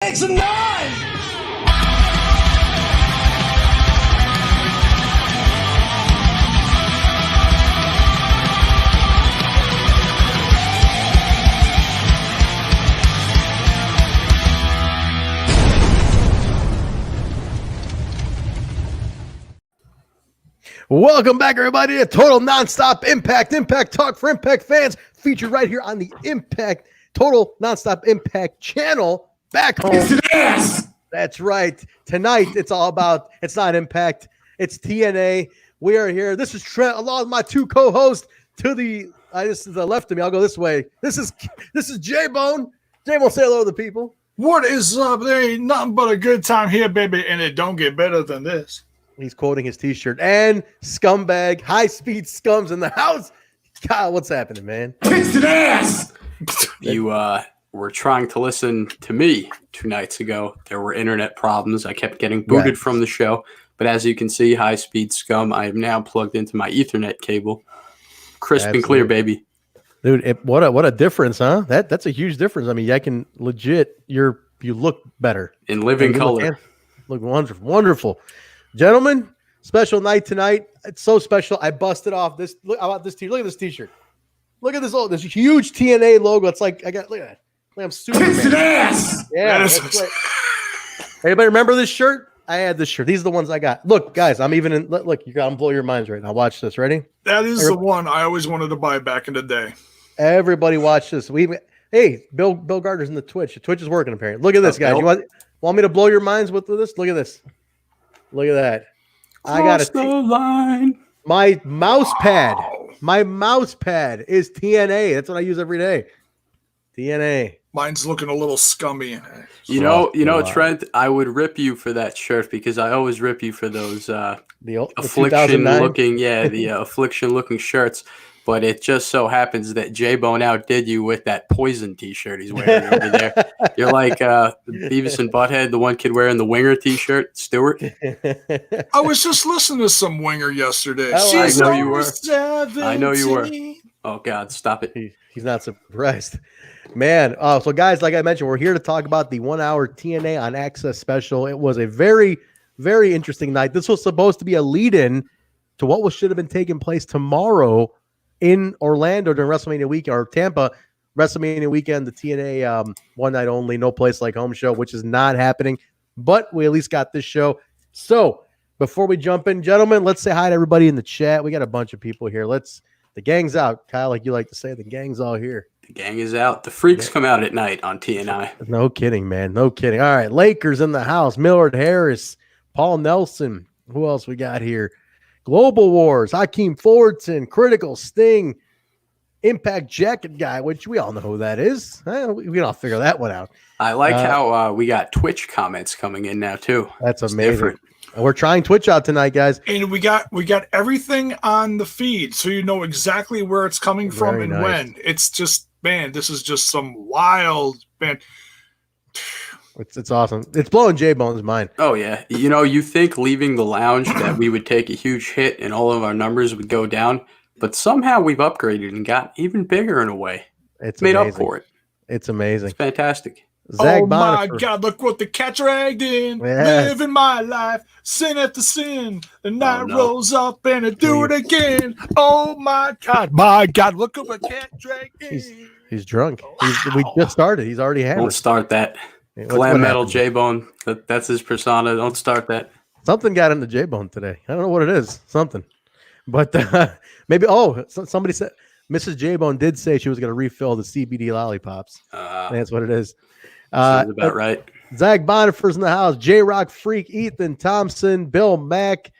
Make some noise! Welcome back, everybody, to Total Nonstop Impact. Impact Talk for Impact fans, featured right here on the Impact Total Nonstop Impact channel. Back home. Yes! That's right. Tonight, it's all about, it's not Impact, it's TNA. We are here. This is Trent, along with my two co-hosts. This is the left of me. I'll go this way. This is Jaybone. Jaybone, say hello to the people. What is up? There ain't nothing but a good time here, baby, and it don't get better than this. He's quoting his t-shirt. And Scumbag, high-speed scums in the house. Kyle, what's happening, man? Kiss an ass! You were trying to listen to me 2 nights ago. There were internet problems. I kept getting booted from the show. But as you can see, high-speed scum, I am now plugged into my Ethernet cable. Crisp and clear, baby. Dude, what a difference, huh? That's a huge difference. I mean, I can legit, you look better. In living color. Look wonderful. Wonderful. Gentlemen, special night tonight. It's so special. I busted off this. Look about this t-shirt. Look at this t-shirt. Look at this huge TNA logo. It's like look at that. Like I'm Superman. Kiss an ass! Yeah. That's right. Anybody remember this shirt? I had this shirt. These are the ones I got. Look, guys, I'm even in. Look, I'm blow your minds right now. Watch this. Ready? That is the one I always wanted to buy back in the day. Everybody, watch this. Hey, Bill Gardner's in the Twitch. The Twitch is working apparently. Look at this, guys. You want me to blow your minds with this? Look at this. Look at that. I got the line. My mouse pad. My mouse pad is TNA. That's what I use every day. TNA. Mine's looking a little scummy. You know, Trent, I would rip you for that shirt because I always rip you for those the affliction looking, the affliction looking shirts. But it just so happens that Jaybone outdid you with that poison t-shirt he's wearing over there. You're like Beavis and Butthead, the one kid wearing the Winger t-shirt, Stewart. I was just listening to some Winger yesterday. Oh, I know you were. I know you were. Oh, God, stop it. He's not surprised. Man, so guys, like I mentioned, we're here to talk about the 1 hour TNA on AXS special. It was a very, very interesting night. This was supposed to be a lead-in to what should have been taking place tomorrow in Orlando during WrestleMania weekend, or Tampa WrestleMania weekend, the TNA one night only, no place like home show, which is not happening. But we at least got this show. So before we jump in, gentlemen, let's say hi to everybody in the chat. We got a bunch of people here. The gang's out. Kyle, like you like to say, the gang's all here. The gang is out. The freaks come out at night on TNI. No kidding, man. No kidding. All right, Lakers in the house. Millard Harris, Paul Nelson. Who else we got here? Global Wars, Hakeem Fulton, Critical Sting, Impact Jacket Guy, which we all know who that is. We can all figure that one out. I like how we got Twitch comments coming in now too. That's amazing. We're trying Twitch out tonight, guys. And we got everything on the feed, so you know exactly where it's coming from and when. It's just, man, this is just some wild, man. It's awesome. It's blowing J-Bone's mind. Oh, yeah. You know, you think leaving the lounge that we would take a huge hit and all of our numbers would go down, but somehow we've upgraded and got even bigger in a way. It's made amazing. up for it. It's amazing. It's fantastic. Zach oh, Bonifer. my God, look what the cat dragged in. Yes. Living my life, sin after sin. The night rolls up and I do it again. Oh, my God. My God, look what the cat dragged in. He's drunk. We just started. He's already had it. Don't start that. Glam metal J-Bone. That's his persona. Don't start that. Something got into J-Bone today. I don't know what it is. Something. But maybe, somebody said, Mrs. J-Bone did say she was going to refill the CBD lollipops. That's what it is. Sounds about right. Zach Bonifer's in the house. J-Rock Freak, Ethan Thompson, Bill Mack,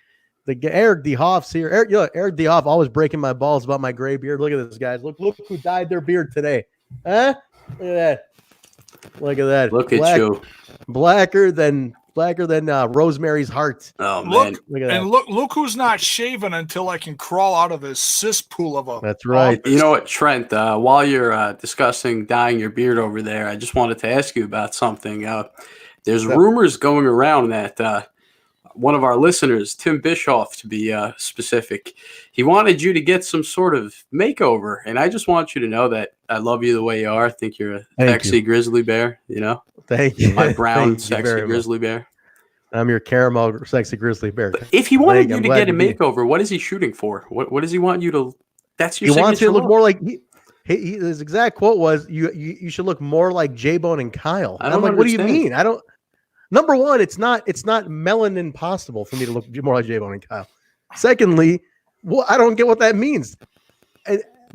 Eric DeHoff's here. Eric DeHoff always breaking my balls about my gray beard. Look at this, guys. Look who dyed their beard today. Huh? Look at that. Look at that. Look at you. Blacker than Rosemary's Heart. Oh man. Look who's not shaving until I can crawl out of his cesspool of a. That's right. You know what, Trent? While you're discussing dyeing your beard over there, I just wanted to ask you about something. There's rumors going around that one of our listeners, Tim Bischoff, to be specific, he wanted you to get some sort of makeover, and I just want you to know that I love you the way you are. I think you're a sexy grizzly bear. You know, Thank you. my brown Thank you sexy very grizzly bear. I'm your caramel sexy grizzly bear. But if he wanted you I'm to glad get a to be. makeover, what is he shooting for? What does he want you to? That's your. He wants you to look look? more like. His exact quote was, "You should look more like Jaybone and Kyle." I And don't I'm like, what do you understand. mean? I don't. Number one, it's not melanin possible for me to look more like Jaybone and Kyle. Secondly, well, I don't get what that means.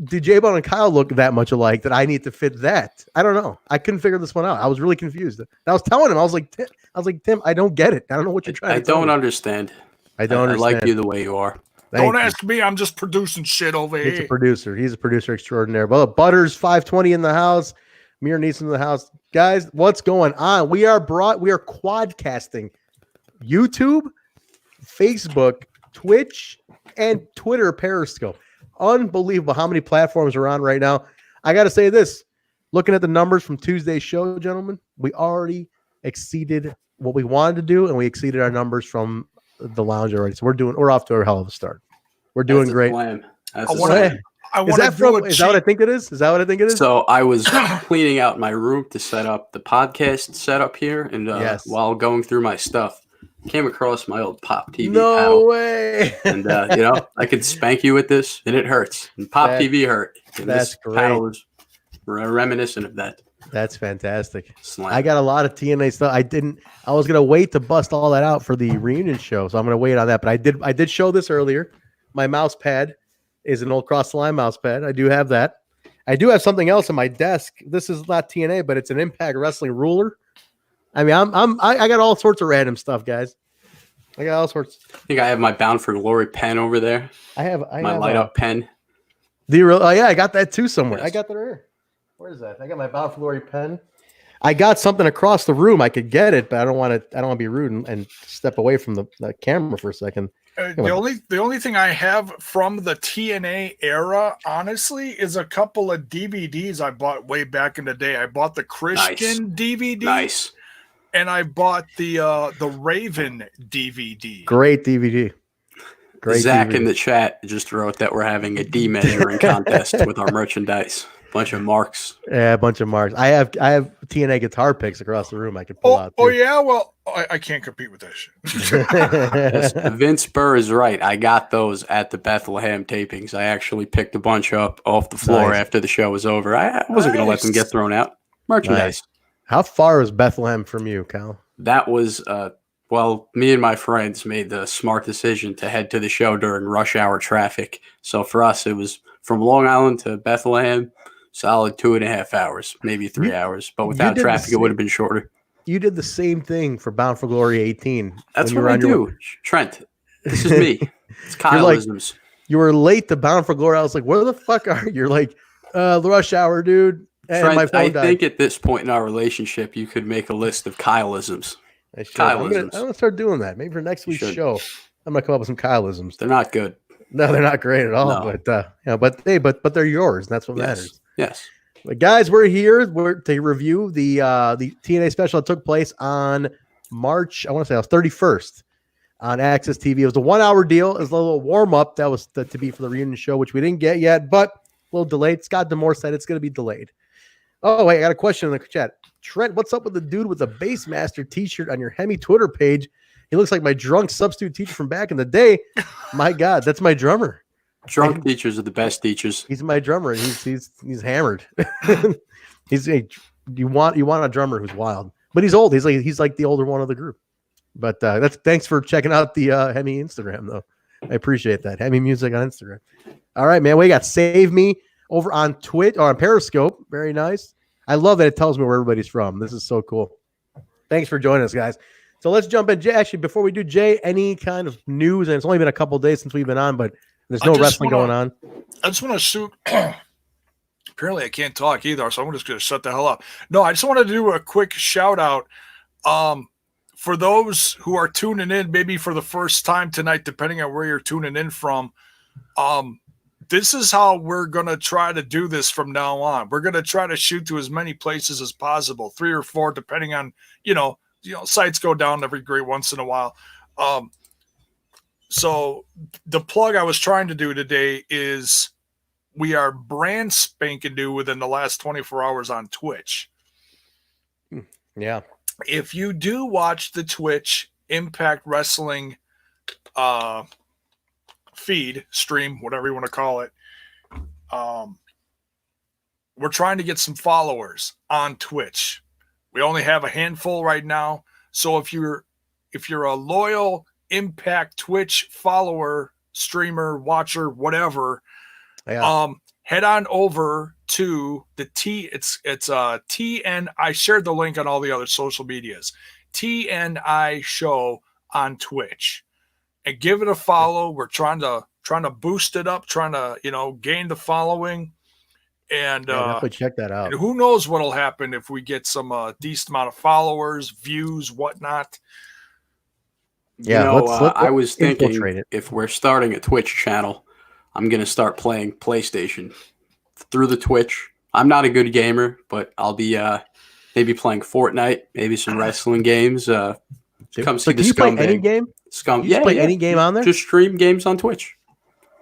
Do Jaybone and Kyle look that much alike that I need to fit that? I don't know. I couldn't figure this one out. I was really confused. I was telling him, I was like, Tim, I don't get it. I don't know what you're trying to tell me. Understand. I don't understand. I like you the way you are. Don't ask me. I'm just producing shit over here. He's a producer. He's a producer extraordinaire. Well, Butters 520 in the house. Mir Neeson in the house. Guys, what's going on? We are quadcasting YouTube, Facebook, Twitch, and Twitter Periscope. Unbelievable how many platforms are on right now. I got to say this. Looking at the numbers from Tuesday's show, gentlemen, we already exceeded what we wanted to do, and we exceeded our numbers from the lounge already. So we're off to a hell of a start. We're doing great. Is that what I think it is? Is that what I think it is? So I was cleaning out my room to set up the podcast setup here, and while going through my stuff, came across my old Pop TV. No way. And I could spank you with this, and it hurts. And Pop TV hurt. And that's this great. paddle is reminiscent of that. That's fantastic. Slam. I got a lot of TNA stuff. I was gonna wait to bust all that out for the reunion show, so I'm gonna wait on that. But I did show this earlier. My mouse pad is an old cross the line mouse pad. I do have that. I do have something else on my desk. This is not TNA, but it's an Impact Wrestling ruler. I mean, I got all sorts of random stuff, guys. I got all sorts. I think I have my Bound for Glory pen over there. I have my light up pen. Oh yeah, I got that too somewhere. Yes. I got that right here. Where is that? I got my Bound for Glory pen. I got something across the room. I could get it, but I don't want to be rude and step away from the camera for a second. The only thing I have from the TNA era, honestly, is a couple of DVDs I bought way back in the day. I bought the Christian DVD. Nice. And I bought the Raven DVD. Great DVD. Great Zach DVD. in the chat just wrote that we're having a D measuring contest with our merchandise. Bunch of marks. Yeah, a bunch of marks. I have TNA guitar picks across the room I could pull out. Oh yeah, well, I can't compete with that shit. Vince Burr is right. I got those at the Bethlehem tapings. I actually picked a bunch up off the floor after the show was over. I wasn't going to let them get thrown out. Merchandise. Nice. How far is Bethlehem from you, Kyle? That was, me and my friends made the smart decision to head to the show during rush hour traffic. So for us, it was from Long Island to Bethlehem. Solid 2.5 hours, maybe 3 hours. But without traffic, it would have been shorter. You did the same thing for Bound for Glory 18. That's what I do. Trent, this is me. It's Kyleisms. You were late to Bound for Glory. I was like, where the fuck are you? You're like, the rush hour, dude. And Trent, my phone died. think at this point in our relationship, you could make a list of Kyleisms. I'm gonna start doing that. Maybe for next week's show, I'm gonna come up with some Kyleisms. They're not good. No, they're not great at all. No. But they're yours. And that's what matters. Yes. But guys, we're here to review the TNA special that took place on March. I want to say it was 31st on AXSTV. It was a 1 hour deal. It was a little warm up that was to be for the reunion show, which we didn't get yet, but a little delayed. Scott Demore said it's going to be delayed. Oh wait, I got a question in the chat. Trent, what's up with the dude with the Bassmaster T-shirt on your HEMI Twitter page? He looks like my drunk substitute teacher from back in the day. My God, that's my drummer. Drunk teachers are the best teachers. He's my drummer. He's hammered. You want a drummer who's wild, but he's old. He's like the older one of the group. But thanks for checking out the HEMI Instagram though. I appreciate that. HEMI Music on Instagram. All right, man. We got Save Me over on Twitch or on Periscope. Very nice. I love that it tells me where everybody's from. This is so cool. Thanks for joining us, guys. So let's jump in. Jay, actually, before we do, Jay, any kind of news? And it's only been a couple of days since we've been on, but there's no wrestling going on. I just want to shoot. Apparently, I can't talk either, so I'm just going to shut the hell up. No, I just wanted to do a quick shout out for those who are tuning in, maybe for the first time tonight, depending on where you're tuning in from. This is how we're going to try to do this from now on. We're going to try to shoot to as many places as possible, 3 or 4, depending on, sites go down every great once in a while. So the plug I was trying to do today is we are brand spanking new within the last 24 hours on Twitch. Yeah. If you do watch the Twitch Impact Wrestling feed, stream, whatever you want to call it, we're trying to get some followers on Twitch. We only have a handful right now. So if you're a loyal Impact Twitch follower, streamer, watcher, whatever, head on over to the it's TN. I shared the link on all the other social medias. TNI show on Twitch, and give it a follow. We're trying to boost it up, trying to gain the following, and definitely check that out. And who knows what'll happen if we get some decent amount of followers, views, whatnot. Yeah, I was thinking if we're starting a Twitch channel, I'm going to start playing PlayStation through the Twitch. I'm not a good gamer, but I'll be maybe playing Fortnite, maybe some wrestling games. Come see the Scumbag. Play any game? Play any game on there? Just stream games on Twitch.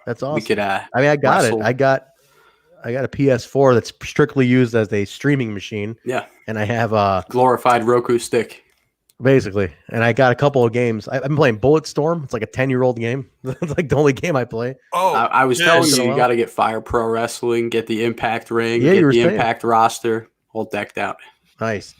That's awesome. We could. I got it. I got a PS4 that's strictly used as a streaming machine. Yeah, and I have a glorified Roku stick. Basically, and I got a couple of games. I've been playing Bulletstorm. It's like a 10-year-old game. It's like the only game I play. Oh, I was telling you got to get Fire Pro Wrestling, get the Impact ring, get the Impact roster, all decked out. Nice.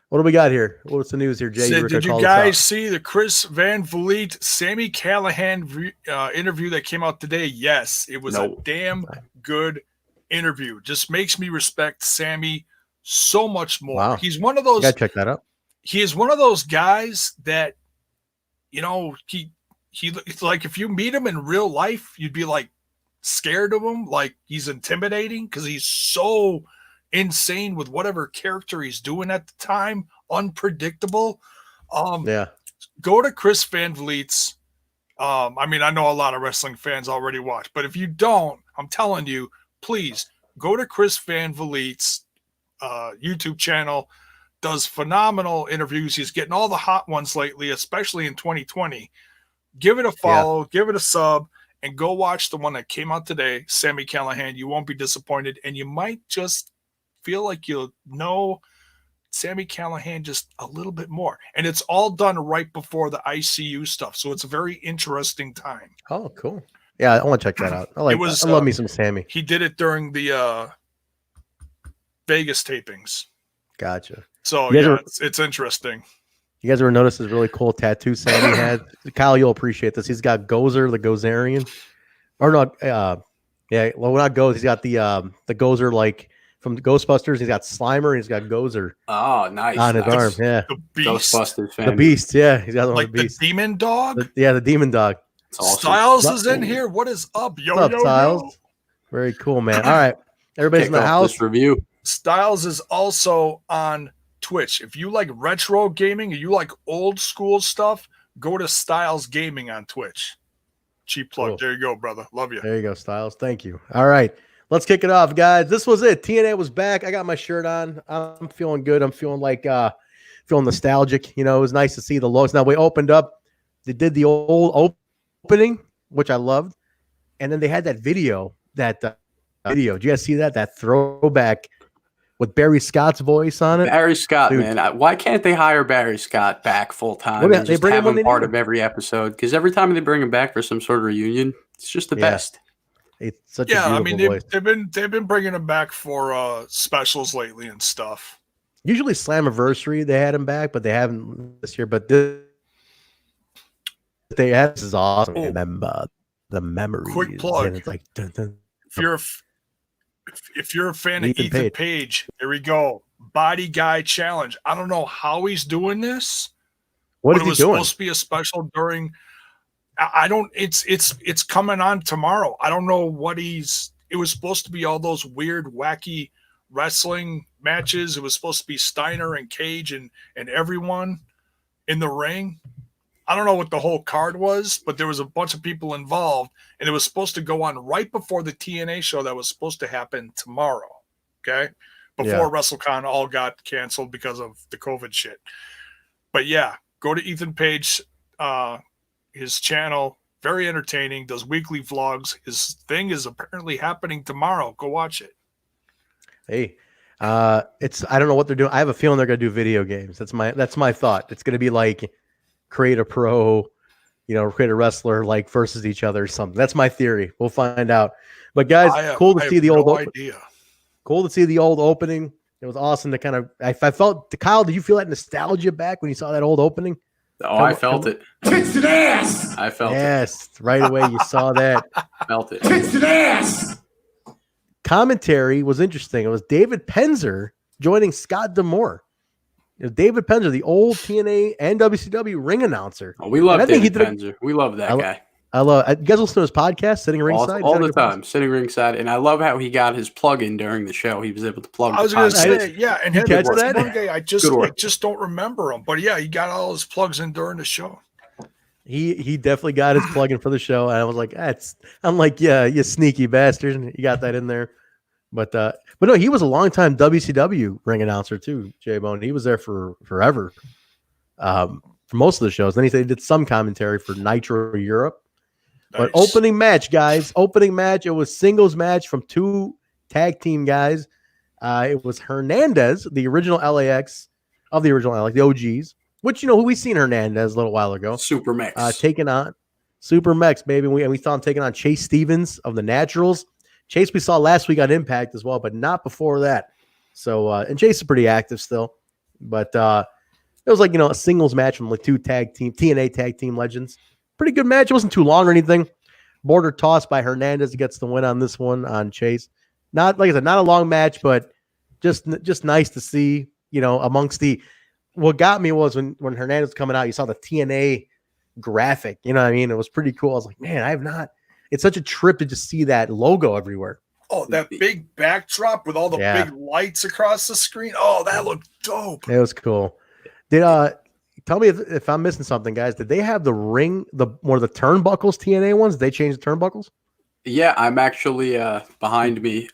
What do we got here? What's the news here, Jay? Did you guys see the Chris Van Vliet, Sami Callihan interview that came out today? Yes, it was a damn good interview. Just makes me respect Sami so much more. Wow. He's one of those. You gotta check that out. He is one of those guys that, he like if you meet him in real life, you'd be like scared of him, like he's intimidating because he's so insane with whatever character he's doing at the time, unpredictable. Go to Chris Van Vliet's. I mean, I know a lot of wrestling fans already watch, but if you don't, I'm telling you, please go to Chris Van Vliet's YouTube channel. Does phenomenal interviews. He's getting all the hot ones lately, especially in 2020. Give it a follow, give it a sub, and go watch the one that came out today, Sami Callihan. You won't be disappointed, and you might just feel like you'll know Sami Callihan just a little bit more. And it's all done right before the ICU stuff, so it's a very interesting time. Oh, cool. Yeah, I want to check that out. I love me some Sami. He did it during the Vegas tapings. Gotcha. So it's interesting. You guys ever notice this really cool tattoo Sami had? Kyle, you'll appreciate this. He's got Gozer, the Gozerian, or not? Well, not Gozer. He's got the Gozer like from Ghostbusters. He's got Slimer. He's got Gozer. Oh, nice on his arm. Yeah, the Beast. Ghostbusters fan. The Beast. Yeah, he's got like the Beast. The Demon Dog. The Demon Dog. Awesome. Styles is in here. What is up, yo? What's up, Styles? Very cool, man. All right, everybody's in the house. Review. Styles is also on Twitch. If you like retro gaming or you like old school stuff, go to Styles Gaming on Twitch. Cheap plug. Cool. There you go, brother. Love you. There you go, Styles. Thank you. All right, let's kick it off, guys. This was it. TNA was back. I got my shirt on. I'm feeling good. I'm feeling like feeling nostalgic. It was nice to see the logos. Now we opened up. They did the old opening, which I loved, and then they had that video. Video. Did you guys see that? That throwback with Barry Scott's voice on it. Barry Scott, dude. Man. Why can't they hire Barry Scott back full time and just have him part of every episode? Because every time they bring him back for some sort of reunion, it's just the best. It's such a beautiful voice. They've been bringing him back for specials lately and stuff. Usually Slammiversary they had him back, but they haven't this year. But this is awesome. Remember the memories. Quick plug. And it's like dun, dun. If you're a fan of Ethan Page, here we go. Body Guy Challenge. I don't know how he's doing this. What is he doing? It was supposed to be a special during. I don't. It's coming on tomorrow. I don't know what he's. It was supposed to be all those weird, wacky wrestling matches. It was supposed to be Steiner and Cage and everyone in the ring. I don't know what the whole card was, but there was a bunch of people involved, and it was supposed to go on right before the TNA show that was supposed to happen tomorrow, okay? Before WrestleCon all got canceled because of the COVID shit. But yeah, go to Ethan Page his channel. Very entertaining. Does weekly vlogs. His thing is apparently happening tomorrow. Go watch it. Hey, it's I don't know what they're doing. I have a feeling they're gonna do video games. That's my thought. It's gonna be like create a pro, create a wrestler like versus each other or something. That's my theory. We'll find out. But guys, cool to see the old idea. Cool to see the old opening. It was awesome to kind of. I felt. Kyle, did you feel that nostalgia back when you saw that old opening? Oh, I felt it. Kicks and ass. I felt it. Yes, right away you saw that. Felt it. Kicks and ass. Commentary was interesting. It was David Penzer joining Scott D'Amore. It was David Penzer, the old TNA and WCW ring announcer. Oh, we love David Penzer. We love that guy. I love. You guys listen to his podcast, sitting ringside all the time, sitting ringside, and I love how he got his plug in during the show. He was able to plug. I was going to say, yeah, and you catch that? One guy, I just don't remember him, but yeah, he got all his plugs in during the show. He definitely got his plug in for the show, and I was like, I'm like, yeah, you sneaky bastard, you got that in there. But no, he was a longtime WCW ring announcer too, Jaybone. He was there for forever, for most of the shows. Then he did some commentary for Nitro Europe. But opening match, guys. Opening match. It was singles match from two tag team guys. It was Hernandez, the original LAX of the original LAX, the OGs. Which who we seen Hernandez a little while ago. Super Mex. Taking on Super Mex, baby. We saw him taking on Chase Stevens of the Naturals. Chase we saw last week on Impact as well, but not before that. So and Chase is pretty active still. But it was like a singles match from like two TNA tag team legends. Pretty good match. It wasn't too long or anything. Border toss by Hernandez gets the win on this one on Chase. Not like I said, not a long match, but just nice to see. Amongst the what got me was when Hernandez was coming out, you saw the TNA graphic. You know what I mean? It was pretty cool. I was like, man, I have not. It's such a trip to just see that logo everywhere. Oh, that big backdrop with all the big lights across the screen. Oh, that looked dope. It was cool. Tell me if I'm missing something, guys. Did they have the ring, one of the turnbuckles, TNA ones? Did they change the turnbuckles? Yeah, I'm actually behind me,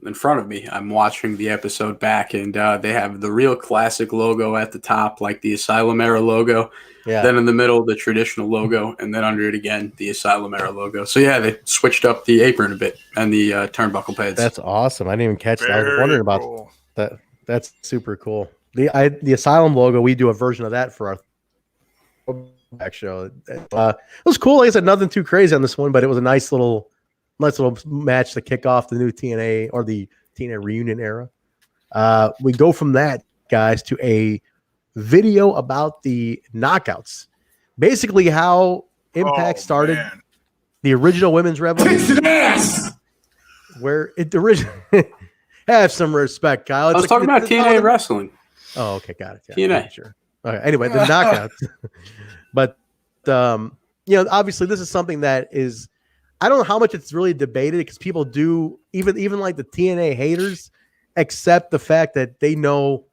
in front of me. I'm watching the episode back, and they have the real classic logo at the top, like the Asylum era logo. Yeah. Then in the middle, the traditional logo, and then under it again, the Asylum era logo. So yeah, they switched up the apron a bit and the turnbuckle pads. That's awesome. I didn't even catch that. I was wondering about that. That's super cool. The Asylum logo, we do a version of that for our back show. It was cool. Like I said, nothing too crazy on this one, but it was a nice little match to kick off the new TNA or the TNA reunion era. We go from that, guys, to a video about the knockouts. Basically, how Impact started the original women's revolution. Where it originally have some respect, Kyle. I was talking about TNA wrestling. Oh, okay, got it. Yeah, TNA, sure. Okay. Anyway, the knockouts. But obviously, this is something that is. I don't know how much it's really debated because people do even like the TNA haters accept the fact that they know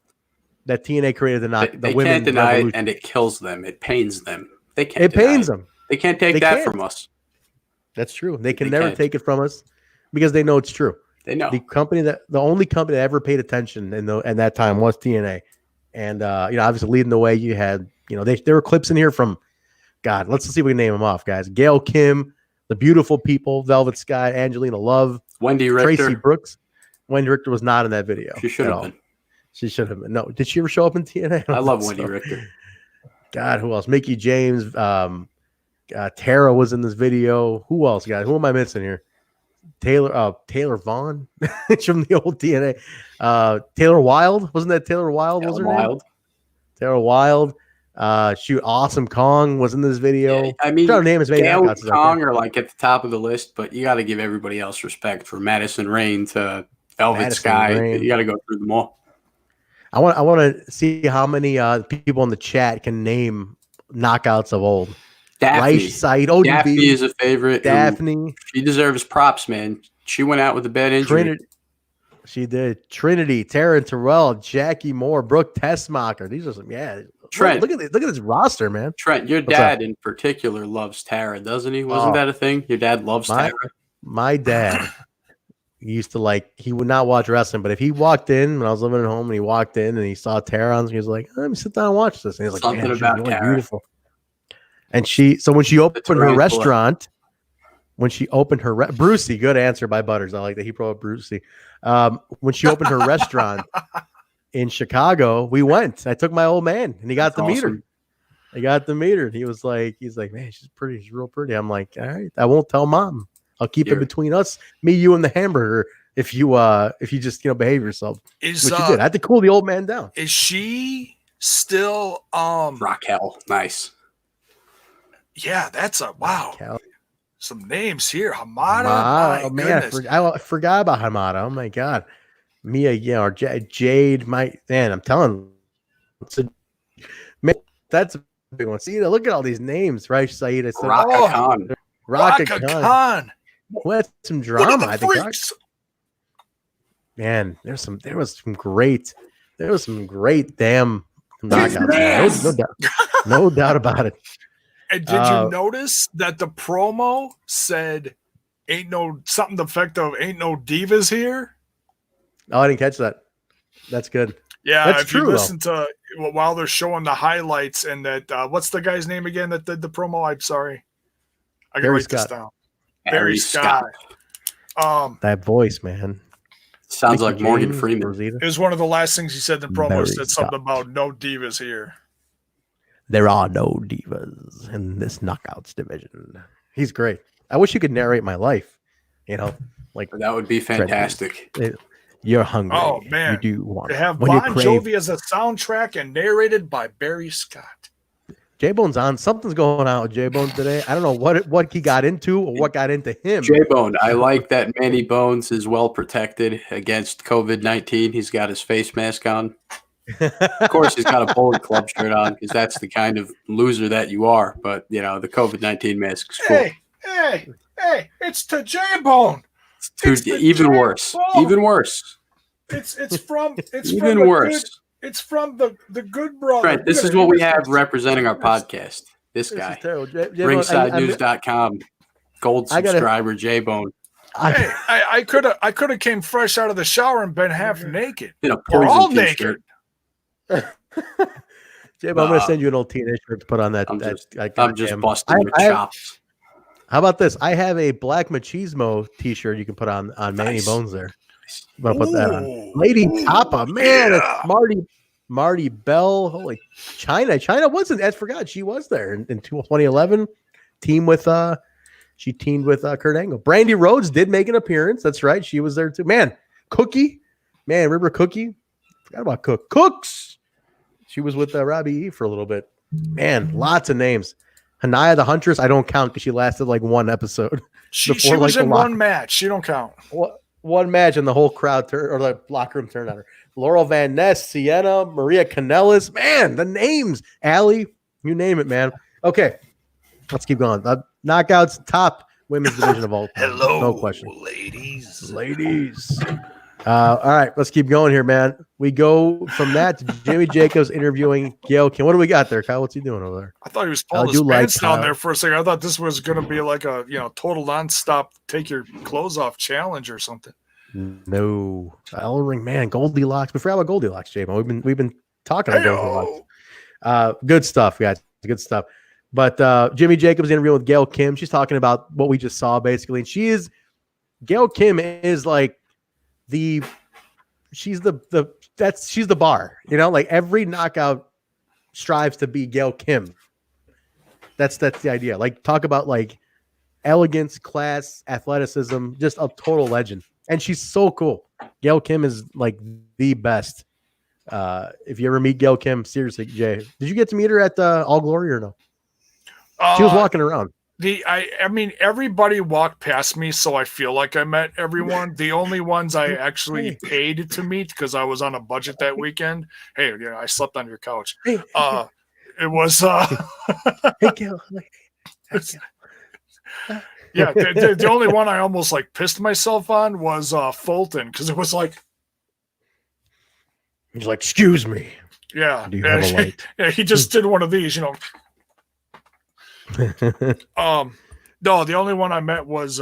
that TNA created the women's they can't deny revolution. It, and it kills them. It pains them. They can't. It pains them. They can't take that from us. That's true. They can never take it from us because they know it's true. They know the only company that ever paid attention in that time was TNA, and obviously leading the way you had there were clips in here from God. Let's see if we can name them off, guys. Gail Kim, The Beautiful People, Velvet Sky, Angelina Love, Wendy Richter, Tracy Brooks. Wendy Richter was not in that video. She should have been. She should have been. No, did she ever show up in TNA? I love Wendy Richter. God, who else? Mickey James, Tara was in this video. Who else, guys? Who am I missing here? Taylor Vaughn from the old TNA. Taylor Wilde, wasn't that Taylor Wilde? Was her name? Taylor Wilde. Awesome Kong was in this video. Yeah, I mean, Gail and Kong are like at the top of the list, but you got to give everybody else respect from Madison Rain to Velvet Sky. You got to go through them all. I want to see how many people in the chat can name knockouts of old. Daphne. Daphne is a favorite. Daphne. She deserves props, man. She went out with a bad injury. She did. Trinity, Tara Terrell, Jackie Moore, Brooke Tessmacher. These are some, Trent. Look at this roster, man. Trent, your dad in particular loves Tara, doesn't he? Wasn't that a thing? Your dad loves Tara? My dad used to he would not watch wrestling, but if he walked in when I was living at home and he walked in and he saw Tara on, he was like, let me sit down and watch this. And he was like, something about Tara. Beautiful. And when she opened her tarantula. restaurant, Brucey, good answer by Butters. I like that he brought up Brucey. When she opened her restaurant in Chicago, we went. I took my old man, and he got to meet her. I got to meet her. And he's like, man, she's pretty. She's real pretty. I'm like, all right, I won't tell mom. I'll keep it between us, me, you, and the hamburger. If you just behave yourself, which you did. I had to cool the old man down. Is she still Raquel? Nice. Yeah, that's a wow. Raquel. Some names here. Hamada. Oh man, I forgot about Hamada. Oh my god. Mia, or Jade. I'm telling you, man, that's a big one. See, look at all these names, right? Saeed. Raka Khan. What some drama? I think. Man, there was some great damn knockouts. No doubt about it. And did you notice that the promo said ain't no something the effect of ain't no divas here? Oh, I didn't catch that. That's good. Yeah, that's if true, you listen to while they're showing the highlights and that what's the guy's name again that did the promo? I'm sorry. I can write this down. Barry Scott. That voice, man. Sounds like Morgan Freeman. It was one of the last things he said in the promo. Said something about no divas here. There are no divas in this knockouts division. He's great. I wish you could narrate my life. Like that would be fantastic. You're hungry. Oh man, you do want to have Bon Jovi as a soundtrack and narrated by Barry Scott. Jaybone's on. Something's going on with Jaybone today. I don't know what he got into or what got into him. Jaybone, I like that Manny Bones is well protected against COVID-19. He's got his face mask on. Of course, he's got a Bullet Club shirt on because that's the kind of loser that you are. But the COVID-19 mask is cool. Hey! It's to Jaybone. Even worse. Even worse. It's from worse. It's from the good brother. Right. This is what we have representing our podcast. This guy. RingsideNews.com. Gold subscriber Jaybone. I could have came fresh out of the shower and been half naked. Or all naked. Jaybo, I'm going to send you an old TNA shirt to put on that. I'm just busting your chops. How about this? I have a Black Machismo t-shirt you can put on Manny Bones there. I'm going to put that on. Lady Papa, man, it's Marty Bell. Holy China wasn't. I forgot she was there in 2011. She teamed with Kurt Angle. Brandy Rhodes did make an appearance. That's right. She was there too. Man, Cookie. Man, remember Cookie? Forgot about Cooks. She was with Robbie E for a little bit. Man, lots of names. Hanaya the Huntress, I don't count because she lasted like one episode. She was in one match. She don't count. One match and the whole crowd or the locker room turned on her. Laurel Van Ness, Sienna, Maria Kanellis. Man, the names. Allie, you name it, man. Okay, let's keep going. Knockouts, top women's division of all time. Hello, no question. Ladies. All right, let's keep going here, man. We go from that to Jimmy Jacobs interviewing Gail Kim. What do we got there, Kyle? What's he doing over there? I thought he was pulling his pants down there for a second. I thought this was going to be like a total nonstop take your clothes off challenge or something. No, Ring, man, Goldilocks. We forgot about Goldilocks, Jaymo. We've been talking about Goldilocks. Good stuff, guys. Good stuff. But Jimmy Jacobs interviewing with Gail Kim. She's talking about what we just saw basically, and Gail Kim is like she's the bar, like every knockout strives to be Gail Kim. That's the idea. Like talk about like elegance, class, athleticism, just a total legend. And she's so cool. Gail Kim is like the best. If you ever meet Gail Kim, seriously, Jay, did you get to meet her at All Glory or no? She was walking around. I mean, everybody walked past me, so I feel like I met everyone. The only ones I actually paid to meet because I was on a budget that weekend. Hey, I slept on your couch. It was hey, Gail. Yeah, the only one I almost like pissed myself on was Fulton because it was like he's like, excuse me. Yeah, do you have a light? Yeah, he just did one of these, No, the only one I met was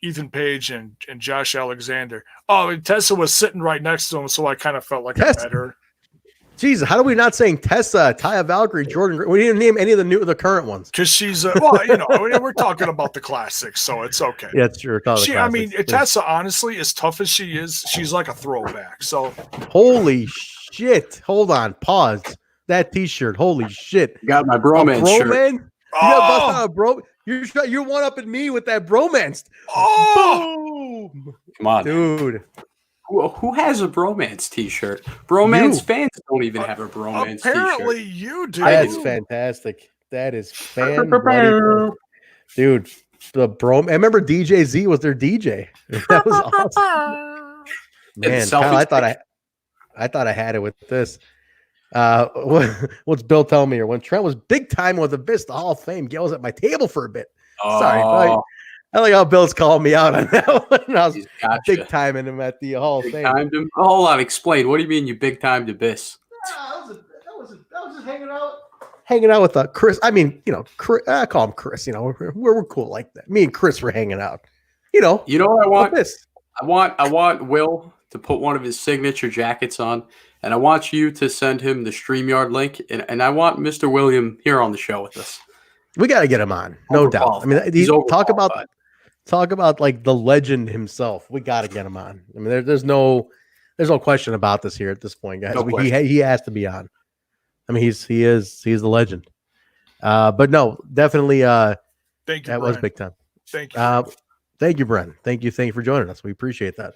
Ethan Page and Josh Alexander. Oh, and Tessa was sitting right next to him, so I kind of felt like I met her. Jesus, how do we not saying Tessa, Taya Valkyrie, Jordan? We didn't name any of the current ones. Because she's well, you know, we're talking about the classics, so it's okay. Yeah, it's true. I mean, Tessa, honestly, as tough as she is, she's like a throwback. So holy shit! Hold on, pause. That T-shirt, holy shit! You got my bromance shirt. You got bust out a bro. You're one up in me with that bromance. Oh, boom! Come on, dude. Who has a bromance T-shirt? Bromance fans don't even have a bromance apparently T-shirt. You do. That's fantastic. That is fan dude. The I remember DJ Z was their DJ. That was awesome. Man, Kyle, I thought I had it with this. What's Bill telling me here? When Trent was big time with the Vista Hall of Fame, Gail was at my table for a bit. Sorry, buddy. I like how Bill's calling me out on that one. I was big timing him at the Hall of Fame. Hold on, explain. What do you mean you big timed Abyss? I was just hanging out with Chris. I mean, you know, Chris, I call him Chris. You know, we're cool like that. Me and Chris were hanging out. You know what I want? I want Will to put one of his signature jackets on, and I want you to send him the StreamYard link, and I want Mr. William here on the show with us. We got to get him on, no doubt. I mean, talk about like the legend himself. We got to get him on. I mean, there's no question about this here at this point, guys. He has to be on. I mean, he is the legend. But no, definitely. Thank you. That was big time. Thank you. Thank you, Brent. Thank you for joining us. We appreciate that.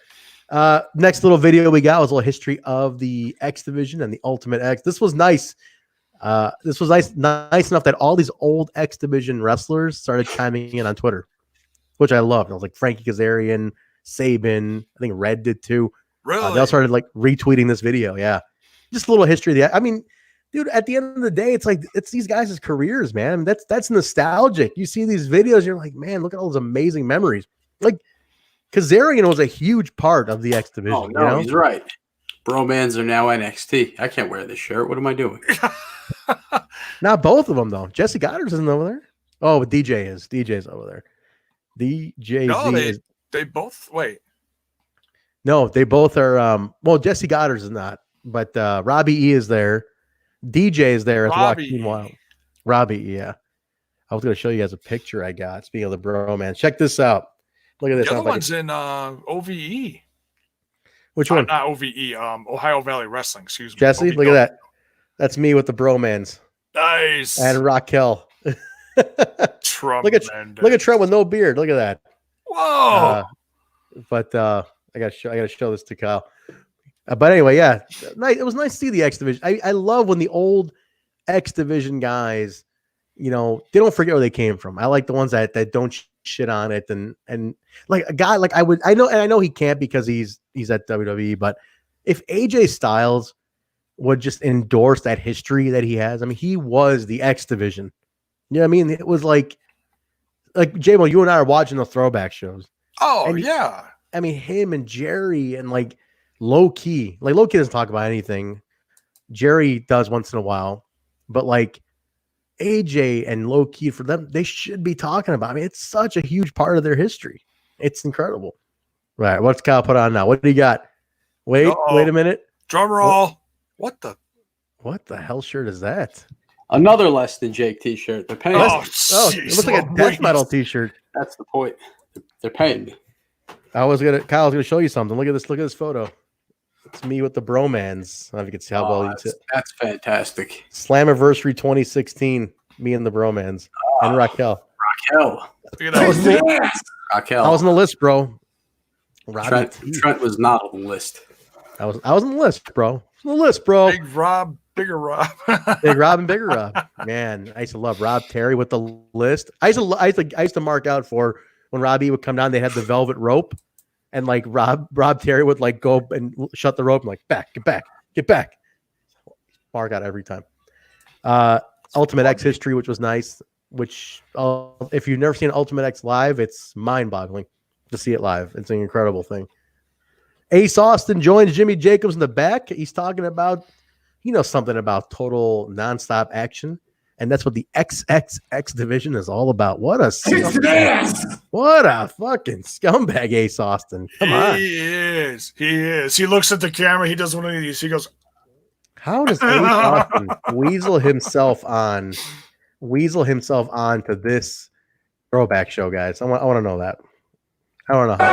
Next little video we got was a little history of the X division and the Ultimate X. This was nice. This was nice enough that all these old X division wrestlers started chiming in on Twitter, which I loved. I was like Frankie Kazarian, Sabin, I think Red did too. Really? They all started like retweeting this video. Yeah, just a little history. I mean, dude, at the end of the day, it's these guys' careers, man. I mean, that's nostalgic. You see these videos, you're like, man, look at all those amazing memories. Like Kazarian was a huge part of the X division. Oh no, you know? He's right. Bromans are now NXT. I can't wear this shirt. What am I doing? Not both of them though. Jesse Goddard isn't over there. Oh, but DJ is. DJ's over there. They both wait. No, they both are. Well, Jesse Goddard is not, but Robbie E is there. DJ is there as Joaquin Wild. Robbie, yeah. I was going to show you guys a picture I got. Speaking of the bromance, check this out. Look at this. The other one's in OVE. Which one? Not OVE. Ohio Valley Wrestling. Excuse me. Jesse, look at that. That's me with the bromans. Nice. And Raquel. Look at Trent with no beard. Look at that. Whoa. But I got to show this to Kyle. But anyway, yeah, it was nice to see the X division. I love when the old X division guys, you know, they don't forget where they came from. I like the ones that don't shit on it and like a guy like I know he can't because he's at WWE, but if AJ Styles would just endorse that history that he has, I mean, he was the X division. You know what I mean? It was like Jaybone, you and I are watching the throwback shows. Oh, and yeah. I mean, him and Jerry and like Low Key doesn't talk about anything. Jerry does once in a while, but like AJ and Low Key, for them, they should be talking about. I mean, it's such a huge part of their history. It's incredible. Right. What's Kyle put on now? What do you got? Wait a minute. Drum roll. What the hell shirt is that? Another Less Than Jake t-shirt. They're paying. It looks like a death metal t-shirt. That's the point. They're paying me. Kyle's gonna show you something. Look at this photo. It's me with the bromans. I don't know if you can see how well you sit. That's fantastic. Slammiversary 2016. Me and the bromans and Raquel. Look at that. Raquel. I was on the list, bro. Trent was not on the list. I was on the list, bro. On the list, bro. Big Rob, Bigger Rob. Big Rob and Bigger Rob. Man, I used to love Rob Terry with the list. I used to mark out for when Robbie would come down. They had the velvet rope, and like Rob Terry would like go and shut the rope and like get back. Mark out every time. Ultimate X history, which was nice. Which if you've never seen Ultimate X live, it's mind-boggling to see it live. It's an incredible thing. Ace Austin joins Jimmy Jacobs in the back. He's talking about, something about total nonstop action. And that's what the XXX division is all about. What a fucking scumbag, Ace Austin. Come on. He is. He looks at the camera. He does one of these. He goes, How does Ace Austin weasel himself on to this throwback show, guys? I want to know that. I don't know how.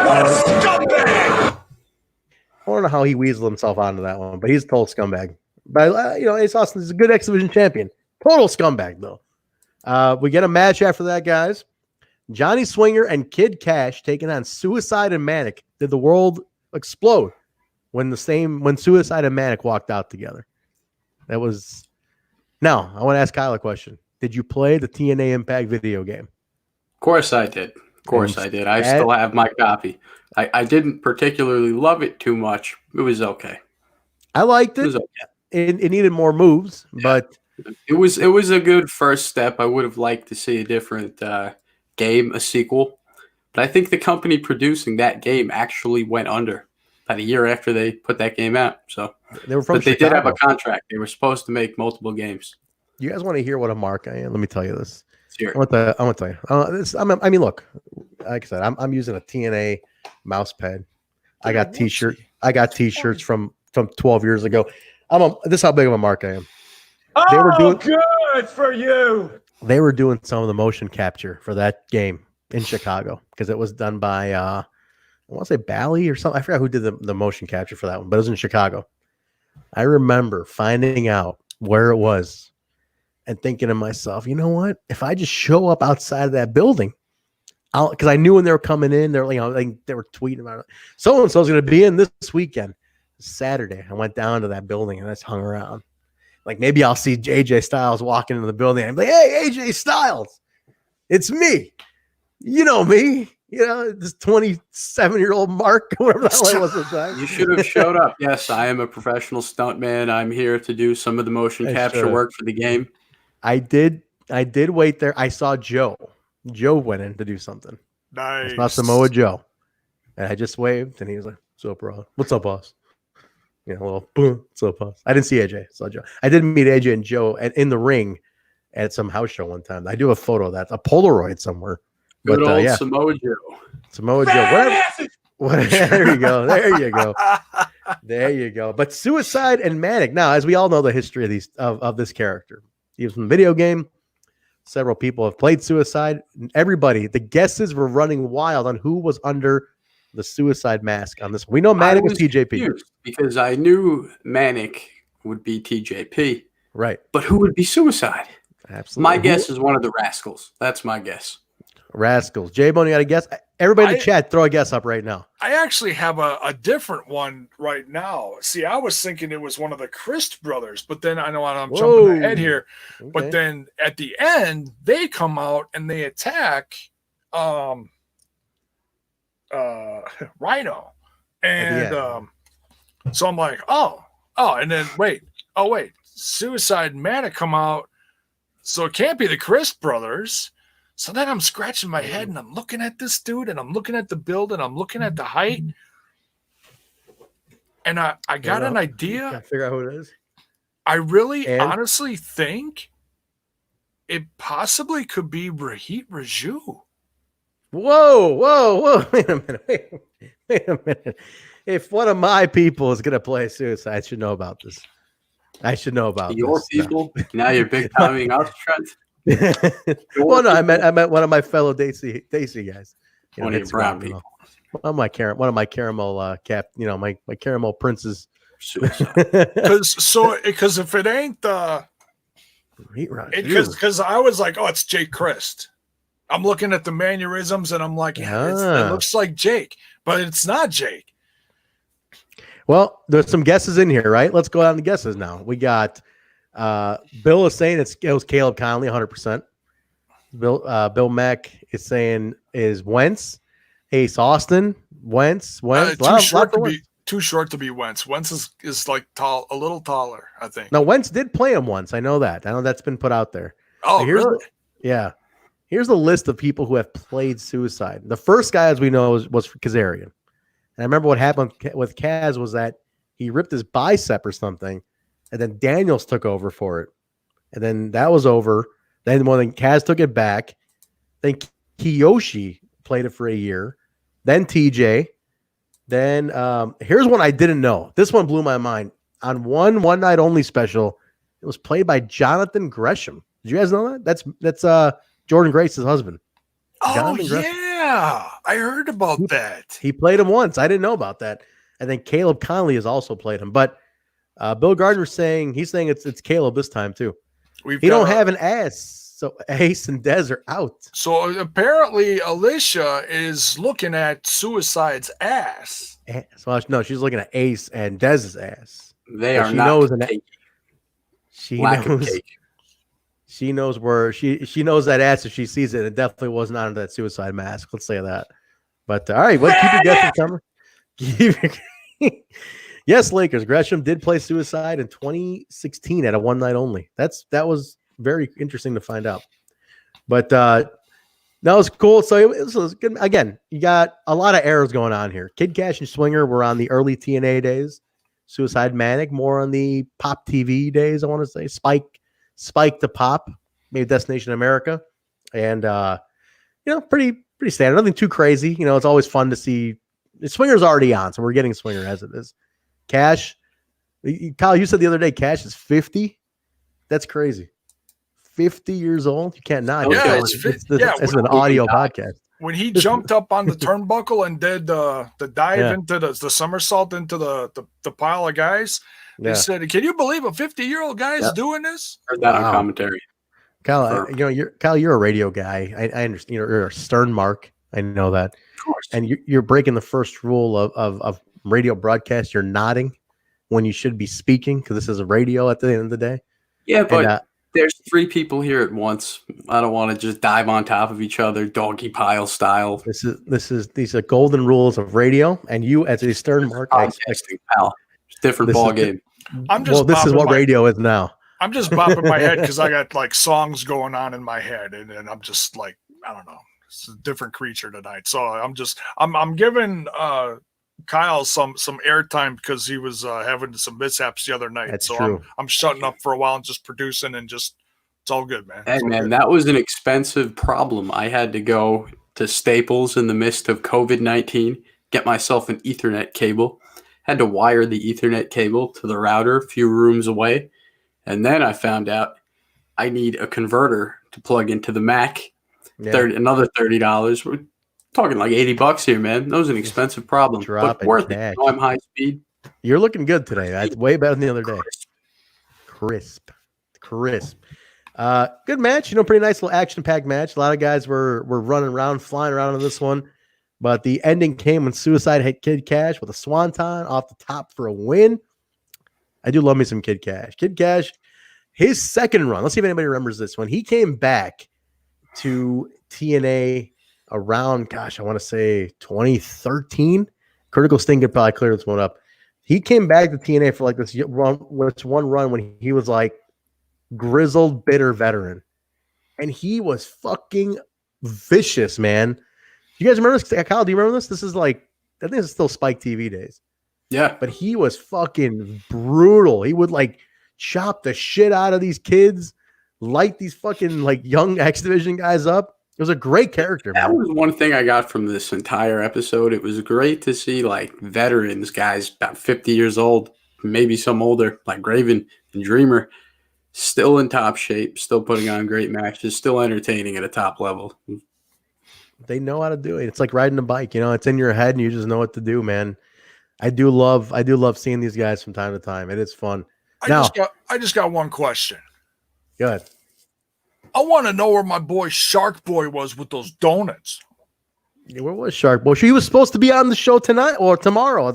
I want to know how he weaseled himself onto that one, but he's a total scumbag. But Ace Austin is a good X Division champion. Total scumbag though. We get a match after that, guys. Johnny Swinger and Kid Kash taking on Suicide and Manik. Did the world explode when Suicide and Manik walked out together? That was. Now I want to ask Kyle a question. Did you play the TNA Impact video game? Of course I did. I still have my copy. I didn't particularly love it too much. It was okay. I liked it. It needed more moves, but it was a good first step. I would have liked to see a different game, a sequel. But I think the company producing that game actually went under about a year after they put that game out. So they did have a contract. They were supposed to make multiple games. You guys want to hear what a mark I am? Let me tell you this. I want to tell you. Look, like I said, I'm using a TNA mouse pad. I got t-shirts from 12 years ago. This is how big of a mark I am. Good for you. They were doing some of the motion capture for that game in Chicago because it was done by I want to say Bally or something. I forgot who did the motion capture for that one, but it was in Chicago. I remember finding out where it was and thinking to myself, you know what? If I just show up outside of that building, because I knew when they were coming in, they were tweeting about it. So and so is going to be in this weekend. Saturday, I went down to that building and I just hung around. Like maybe I'll see AJ Styles walking into the building and I'm like, "Hey, AJ Styles, it's me. You know me. This 27-year-old Mark, whatever the hell I was at the time." You should have showed up. Yes, I am a professional stuntman. I'm here to do some of the motion capture work for the game. I did wait there. I saw Joe. Joe went in to do something. Nice. I saw Samoa Joe. And I just waved and he was like, "What's up, bro? What's up, boss?" A little boom. What's up, boss? I didn't see AJ. I saw Joe. I did meet AJ and Joe in the ring at some house show one time. I do have a photo of that, a Polaroid somewhere. Good old Samoa Joe. Samoa Joe. There you go. There you go. But Suicide and Manik. Now, as we all know the history of this character. He was from the video game. Several people have played Suicide. Everybody, the guesses were running wild on who was under the Suicide mask on this. We know Manik was TJP. Because I knew Manik would be TJP. Right. But who would be Suicide? Absolutely. My guess is one of the Rascals. That's my guess. Rascals. Jaybone, you got a guess? Everybody in the chat, throw a guess up right now. I actually have a different one right now. See, I was thinking it was one of the Christ brothers, but then I know I'm jumping ahead here. Okay. But then at the end, they come out and they attack Rhino. And so I'm like, and then wait, Suicide and Manik come out. So it can't be the Christ brothers. So then I'm scratching my head and I'm looking at this dude and I'm looking at the build and I'm looking at the height. And I got an idea. Can't figure out who it is. I really honestly think it possibly could be Rahit Raju. Whoa. Wait a minute. If one of my people is going to play Suicide, I should know about this. Your people? Now you're big timing us, Trent? Well, no, I meant one of my fellow Daisy guys. One of your brown people. One of my caramel cap, my caramel princes. Because if it ain't because I was like, it's Jake Christ. I'm looking at the mannerisms and I'm like, it looks like Jake, but it's not Jake. Well, there's some guesses in here, right? Let's go down to guesses now. We got Bill is saying it was Caleb Conley, 100%. Bill Mack is saying is Wentz. Ace Austin, Wentz. Too short to be Wentz. Wentz is like tall, a little taller, I think. No, Wentz did play him once. I know that. I know that's been put out there. Oh, really? Yeah. Here's a list of people who have played Suicide. The first guy, as we know, was Kazarian. And I remember what happened with Kaz was that he ripped his bicep or something, and then Daniels took over for it. And then that was over. Then when Kaz took it back, then Kiyoshi played it for a year. Then TJ. Then here's one I didn't know. This one blew my mind. on one night only special. It was played by Jonathan Gresham. Did you guys know that? That's Jordan Grace's husband. Oh, Jonathan Gresham. yeah. I heard about that. He played him once. I didn't know about that. And then Caleb Conley has also played him. But Bill Gardner's saying it's Caleb this time too. He don't have an ass, so Ace and Dez are out. So apparently Alicia is looking at Suicide's ass. So no, she's looking at Ace and Dez's ass. They are she not knows cake. She Lack knows. of cake. She knows where she knows that ass if she sees it. It definitely wasn't under that Suicide mask. Let's say that. But all right, what keep your guesses coming? Yes, Lakers. Gresham did play Suicide in 2016 at a one night only. That was very interesting to find out. But that was cool. So it was good. Again, you got a lot of errors going on here. Kid Kash and Swinger were on the early TNA days. Suicide Manik more on the Pop TV days. I want to say Spike to Pop, maybe Destination America, and pretty standard. Nothing too crazy. It's always fun to see. Swinger's already on, so we're getting Swinger as it is. Kash, Kyle, you said the other day Kash is 50. That's crazy. 50 years old. You can't not. Yeah, it's an audio podcast. When he jumped up on the turnbuckle and did the dive into the somersault into the pile of guys, they said, "Can you believe a 50-year-old guy is doing this?" Heard that on commentary. Kyle, you're a radio guy. I understand. You're a stern mark. I know that. Of course. And you're breaking the first rule of radio broadcast. You're nodding when you should be speaking because this is a radio at the end of the day. Yeah, but there's three people here at once. I don't want to just dive on top of each other, doggy pile style. These are golden rules of radio, and you as a stern mark, podcasting, pal. Different ball game. This is what radio is now. I'm just bopping my head because I got like songs going on in my head, and I'm just like, I don't know, it's a different creature tonight. So I'm giving Kyle some airtime because he was having some mishaps the other night. That's so true. I'm shutting up for a while and just producing and just it's all good, man. Hey man, that was an expensive problem. I had to go to Staples in the midst of COVID-19, get myself an Ethernet cable. Had to wire the Ethernet cable to the router a few rooms away. And then I found out I need a converter to plug into the Mac. Another $30. We're talking like $80 here, man. That was an expensive problem. But worth it. I'm high speed. You're looking good today. That's way better than the other day. Crisp. Good match. Pretty nice little action-packed match. A lot of guys were running around, flying around in this one. But the ending came when Suicide hit Kid Kash with a swanton off the top for a win. I do love me some Kid Kash. Kid Kash, his second run. Let's see if anybody remembers this. When he came back to TNA around, I want to say 2013. Critical Sting could probably clear this one up. He came back to TNA for like this one run when he was like grizzled, bitter veteran. And he was fucking vicious, man. You guys remember this? Kyle, do you remember this? This is like, I think it's still Spike TV days. Yeah. But he was fucking brutal. He would like chop the shit out of these kids, light these fucking like young X Division guys up. It was a great character. That was one thing I got from this entire episode. It was great to see like veterans, guys about 50 years old, maybe some older, like Graven and Dreamer, still in top shape, still putting on great matches, still entertaining at a top level. They know how to do it. It's like riding a bike, it's in your head and you just know what to do, man. I do love seeing these guys from time to time. It is fun. I just got one question. Go ahead. I want to know where my boy Shark Boy was with those donuts. Yeah, where was Shark Boy? He was supposed to be on the show tonight or tomorrow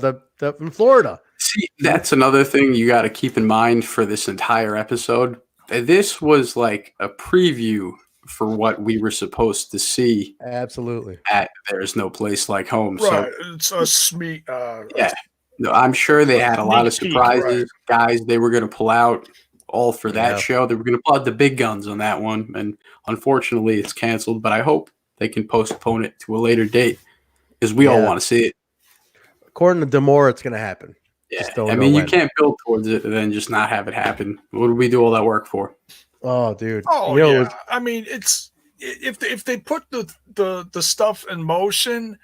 in Florida. See, that's another thing you got to keep in mind for this entire episode. This was like a preview for what we were supposed to see. Absolutely. At There's No Place Like Home. Right. So it's a smeek. Yeah. No, I'm sure they had a lot of surprises. Guys, they were going to pull out all for that show. They were going to pull out the big guns on that one. And unfortunately, it's canceled. But I hope they can postpone it to a later date because we all want to see it. According to Demore, it's going to happen. Yeah. I mean, you can't build towards it and then just not have it happen. What did we do all that work for? Oh, dude. Oh, yeah. I mean, it's if they put the stuff in motion,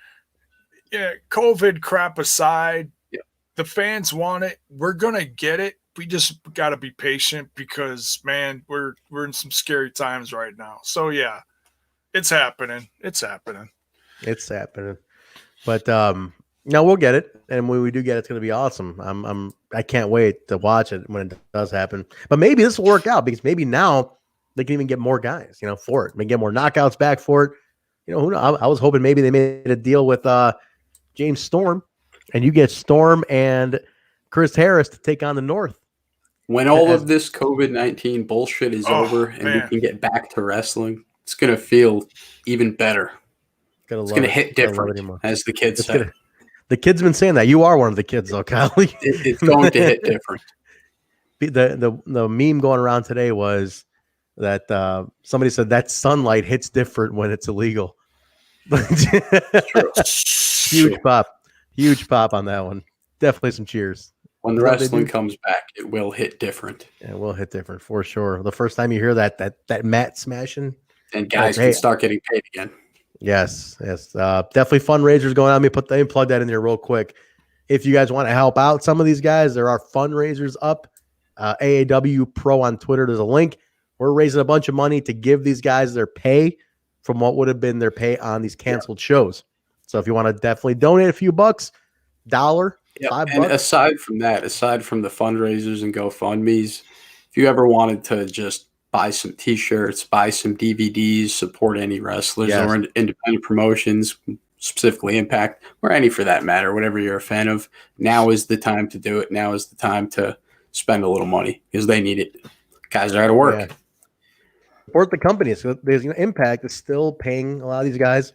COVID crap aside, The fans want it. We're gonna get it. We just gotta be patient because, man, we're in some scary times right now. So yeah, it's happening. It's happening. It's happening. But no, we'll get it, and when we do get it, it's going to be awesome. I can't wait to watch it when it does happen. But maybe this will work out because maybe now they can even get more guys, for it. Maybe get more knockouts back for it. Who knows? I was hoping maybe they made a deal with James Storm, and you get Storm and Chris Harris to take on the North. When all of this COVID-19 bullshit is over and we can get back to wrestling, it's going to feel even better. It's going to hit different, as the kids say. The kids have been saying that. You are one of the kids, though, Kyle. It's going to hit different. The meme going around today was that somebody said that sunlight hits different when it's illegal. Huge pop on that one. Definitely some cheers. When the wrestling comes back, it will hit different. Yeah, it will hit different for sure. The first time you hear that mat smashing, and guys can start getting paid again. Yes. Definitely fundraisers going on. Let me plug that in there real quick. If you guys want to help out some of these guys, there are fundraisers up. AAW Pro on Twitter. There's a link. We're raising a bunch of money to give these guys their pay from what would have been their pay on these canceled shows. So if you want to definitely donate a few bucks, $1, $5. And aside from that, aside from the fundraisers and GoFundMe's, if you ever wanted to just buy some T-shirts, buy some DVDs, support any wrestlers or independent promotions, specifically Impact, or any for that matter, whatever you're a fan of, now is the time to do it. Now is the time to spend a little money because they need it. Guys are out of work. Yeah. Support the company. So there's Impact is still paying a lot of these guys.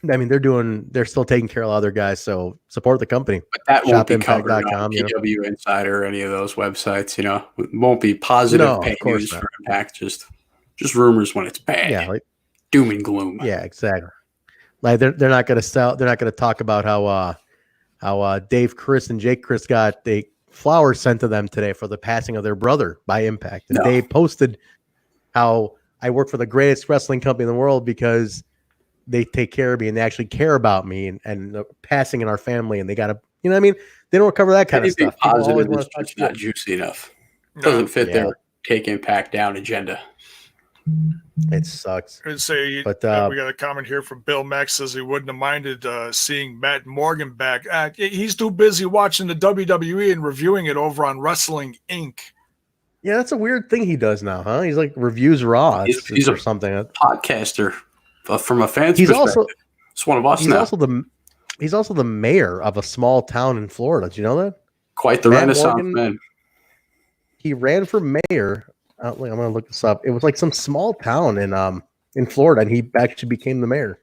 I mean, they're still taking care of other guys, so support the company. But that won't be covered on PW Insider or any of those websites. It won't be positive pay news for Impact. Just rumors when it's bad. Yeah, like doom and gloom. Yeah, exactly. Like they're not going to sell. They're not going to talk about how Dave Chris and Jake Chris got the flowers sent to them today for the passing of their brother by Impact, and Dave posted how I work for the greatest wrestling company in the world because they take care of me and they actually care about me and the passing in our family, and they got to, you know what I mean? They don't cover that kind of stuff. Positive is just not juicy enough. Doesn't fit their take Impact down agenda. It sucks. I'd say, but we got a comment here from Bill Mack says he wouldn't have minded seeing Matt Morgan back. He's too busy watching the WWE and reviewing it over on Wrestling Inc. Yeah, that's a weird thing he does now, huh? He's like reviews Raw. He's or something. Podcaster. From a fan's perspective, it's one of us now. He's also the mayor of a small town in Florida. Did you know that? Quite the Renaissance man. He ran for mayor. I'm going to look this up. It was like some small town in Florida, and he actually became the mayor,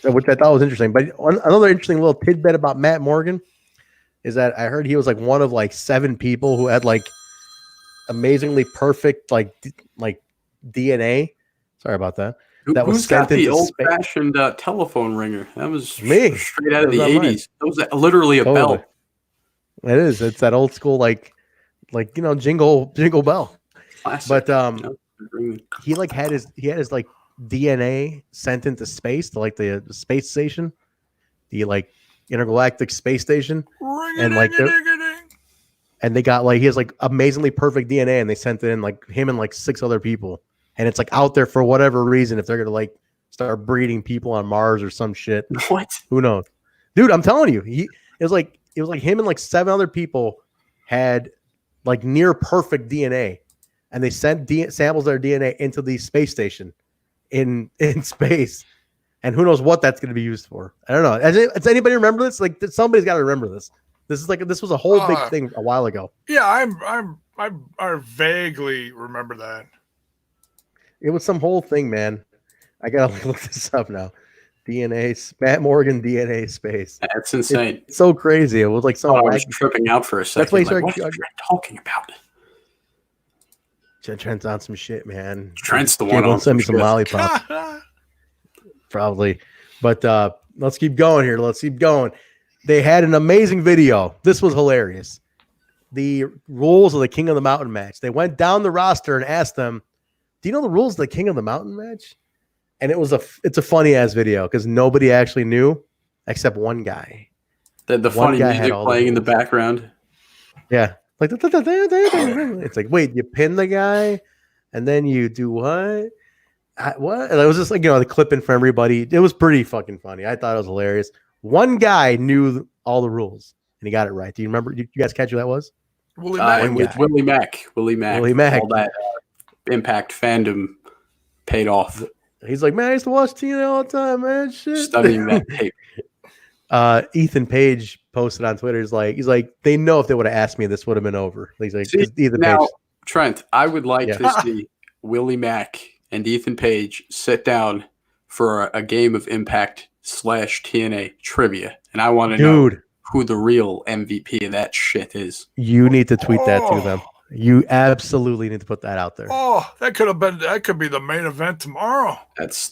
which I thought was interesting. But another interesting little tidbit about Matt Morgan is that I heard he was like one of like 7 people who had like amazingly perfect like DNA. Sorry about that. That was got the old-fashioned telephone ringer? That was me, straight out of the 80s. That was literally a bell. It is. It's that old school, like jingle bell. Classic. But he had his like DNA sent into space to like the space station, the like intergalactic space station, and they got like he has like amazingly perfect DNA, and they sent it in like him and like 6 other people. And it's like out there for whatever reason, if they're gonna like start breeding people on Mars or some shit. What? Who knows? Dude, I'm telling you, it was like him and like 7 other people had like near perfect DNA, and they sent samples of their DNA into the space station in space. And who knows what that's gonna be used for? I don't know. Does anybody remember this? Like somebody's got to remember this. This was a whole big thing a while ago. Yeah, I vaguely remember that. It was some whole thing, man. I gotta look this up now. DNA, Matt Morgan DNA space. That's insane. It's so crazy. It was like so. I was tripping out for a second. That's why he what are Trent talking about? Trent's on some shit, man. Trent's the one. Send me some lollipops. Probably, but let's keep going here. Let's keep going. They had an amazing video. This was hilarious. The rules of the King of the Mountain match. They went down the roster and asked them, do you know the rules of the King of the Mountain match? And it's a funny ass video because nobody actually knew except one guy. The funny music playing in the background. Yeah. Like it's like, wait, you pin the guy and then you do what? What? And it was just like, the clipping for everybody. It was pretty fucking funny. I thought it was hilarious. One guy knew all the rules and he got it right. Do you remember? You guys catch who that was? Willie Mack. Willie Mack. Willie Mack. All that Impact fandom paid off. He's like, man, I used to watch TNA all the time, man. Shit. Studying that tape. Ethan Page posted on Twitter. He's like, they know if they would have asked me, this would have been over. He's like, Ethan Page. Trent, I would like to see Willie Mack and Ethan Page sit down for a game of Impact / TNA trivia, and I want to know who the real MVP of that shit is. You need to tweet that to them. You absolutely need to put that out there. Oh, that could be the main event tomorrow.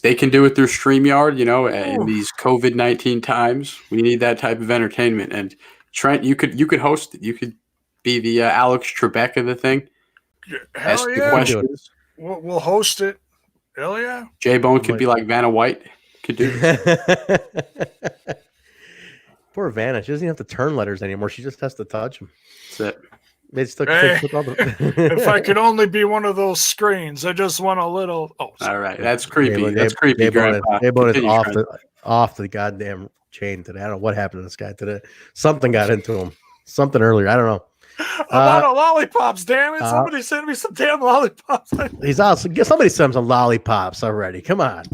They can do it through StreamYard, in these COVID-19 times. We need that type of entertainment. And Trent, you could host it. You could be the Alex Trebek of the thing. Hell yeah. Questions. We'll host it. Hell yeah. Jaybone could be like Vanna White. Could do it. Poor Vanna. She doesn't even have to turn letters anymore. She just has to touch them. That's it. If I could only be one of those screens, I just want a little. Oh, sorry. All right, that's creepy. That's creepy. Jaybone is off the goddamn chain today. I don't know what happened to this guy today. Something got into him. Something earlier. I don't know. I'm out of lollipops. Damn it! Somebody send me some damn lollipops. He's also somebody send him some lollipops already. Come on.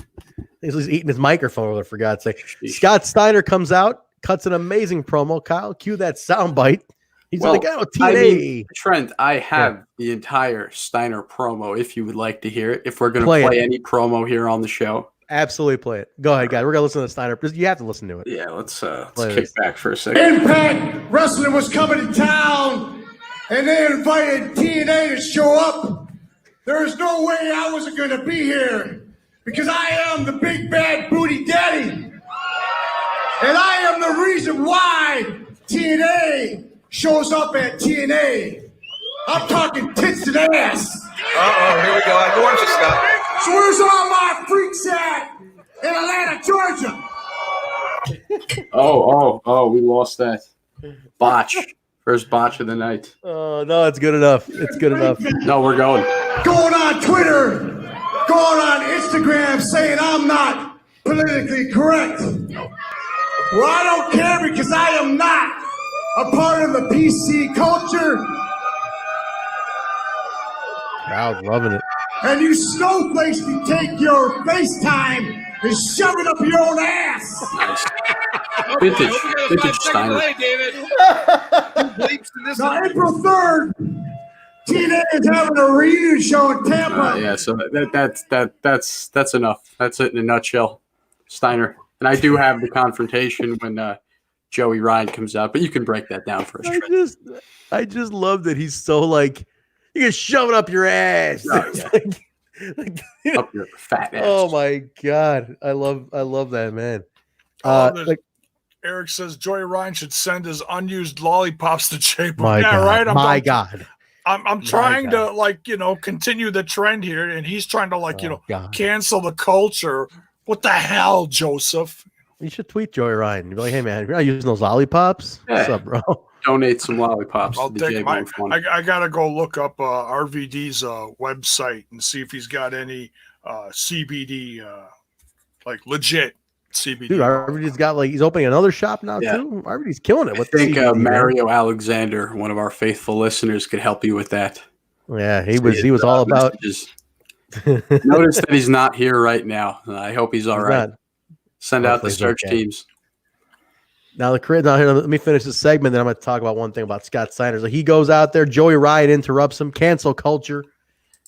He's eating his microphone over there, for God's sake. Scott Steiner comes out, cuts an amazing promo. Kyle, cue that soundbite. He's like, oh, TNA. Trent, I have the entire Steiner promo if you would like to hear it. If we're going to play any promo here on the show. Absolutely play it. Go ahead, guys. We're going to listen to Steiner. You have to listen to it. Yeah, let's kick back for a second. Impact Wrestling was coming to town, and they invited TNA to show up. There is no way I wasn't going to be here because I am the big bad booty daddy. And I am the reason why TNA shows up at TNA. I'm talking tits and ass. Uh-oh, here we go. I warned you, Scott. So where's all my freaks at in Atlanta, Georgia? Oh, we lost that. Botch. First botch of the night. Oh, no, it's good enough. It's good enough. No, we're going. Going on Twitter, going on Instagram saying I'm not politically correct. Well, I don't care because I am not a part of the PC culture. Crowd's loving it. And you snowflakes can take your FaceTime and shove it up your own ass. Nice. Vintage Steiner. Now, April 3rd, TNA is having a reunion show in Tampa. Yeah, so that's enough. That's it in a nutshell, Steiner. And I do have the confrontation when Joey Ryan comes out, but you can break that down for us. I just love that he's so like, you can shove it up your ass. Oh, yeah. Up your fat ass. Oh my God. I love that, man. Eric says Joey Ryan should send his unused lollipops to Jaybone. My God. Right? God. I'm trying to continue the trend here, and he's trying to cancel the culture. What the hell, Joseph? You should tweet Joey Ryan. You'd be like, hey man, you're not using those lollipops. Yeah. What's up, bro? Donate some lollipops to the Jaybone Fund. I gotta go look up RVD's website and see if he's got any CBD, legit CBD. Dude, RVD's got he's opening another shop now too. RVD's killing it. I think Mario Alexander, one of our faithful listeners, could help you with that. Yeah, he was all about. Notice that he's not here right now. I hope he's all right. Send out the search teams. Now let me finish this segment, then I'm going to talk about one thing about Scott Steiner. So he goes out there, Joey Ryan interrupts him, cancel culture.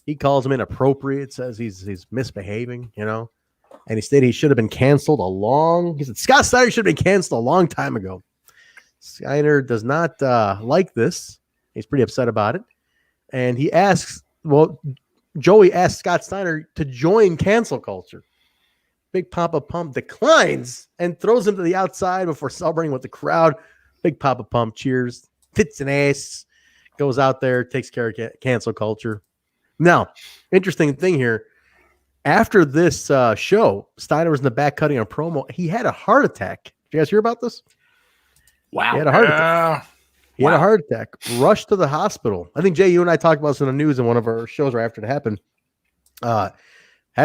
He calls him inappropriate, says he's misbehaving, and he stated he should have been canceled he said Scott Steiner should have been canceled a long time ago. Steiner does not like this. He's pretty upset about it. And Joey asked Scott Steiner to join cancel culture. Big Papa Pump declines and throws him to the outside before celebrating with the crowd. Big Papa Pump cheers, tits and ass, goes out there, takes care of cancel culture. Now, interesting thing here. After this show, Steiner was in the back cutting a promo. He had a heart attack. Did you guys hear about this? Wow. He had a heart attack. He had a heart attack. Rushed to the hospital. I think Jay, you and I talked about this in the news in one of our shows right after it happened. Had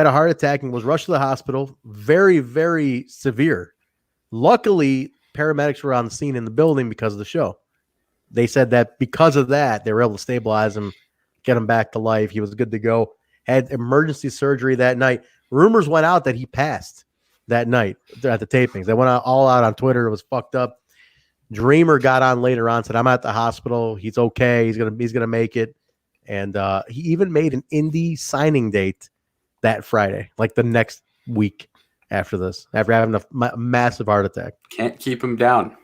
a heart attack and was rushed to the hospital. Very, very severe. Luckily, paramedics were on the scene in the building because of the show. They said that because of that, they were able to stabilize him, get him back to life. He was good to go. Had emergency surgery that night. Rumors went out that he passed that night at the tapings. They went all out on Twitter. It was fucked up. Dreamer got on later on, said, I'm at the hospital. He's okay. He's gonna make it. And he even made an indie signing date that Friday, like the next week after this, after having a massive heart attack. Can't keep him down.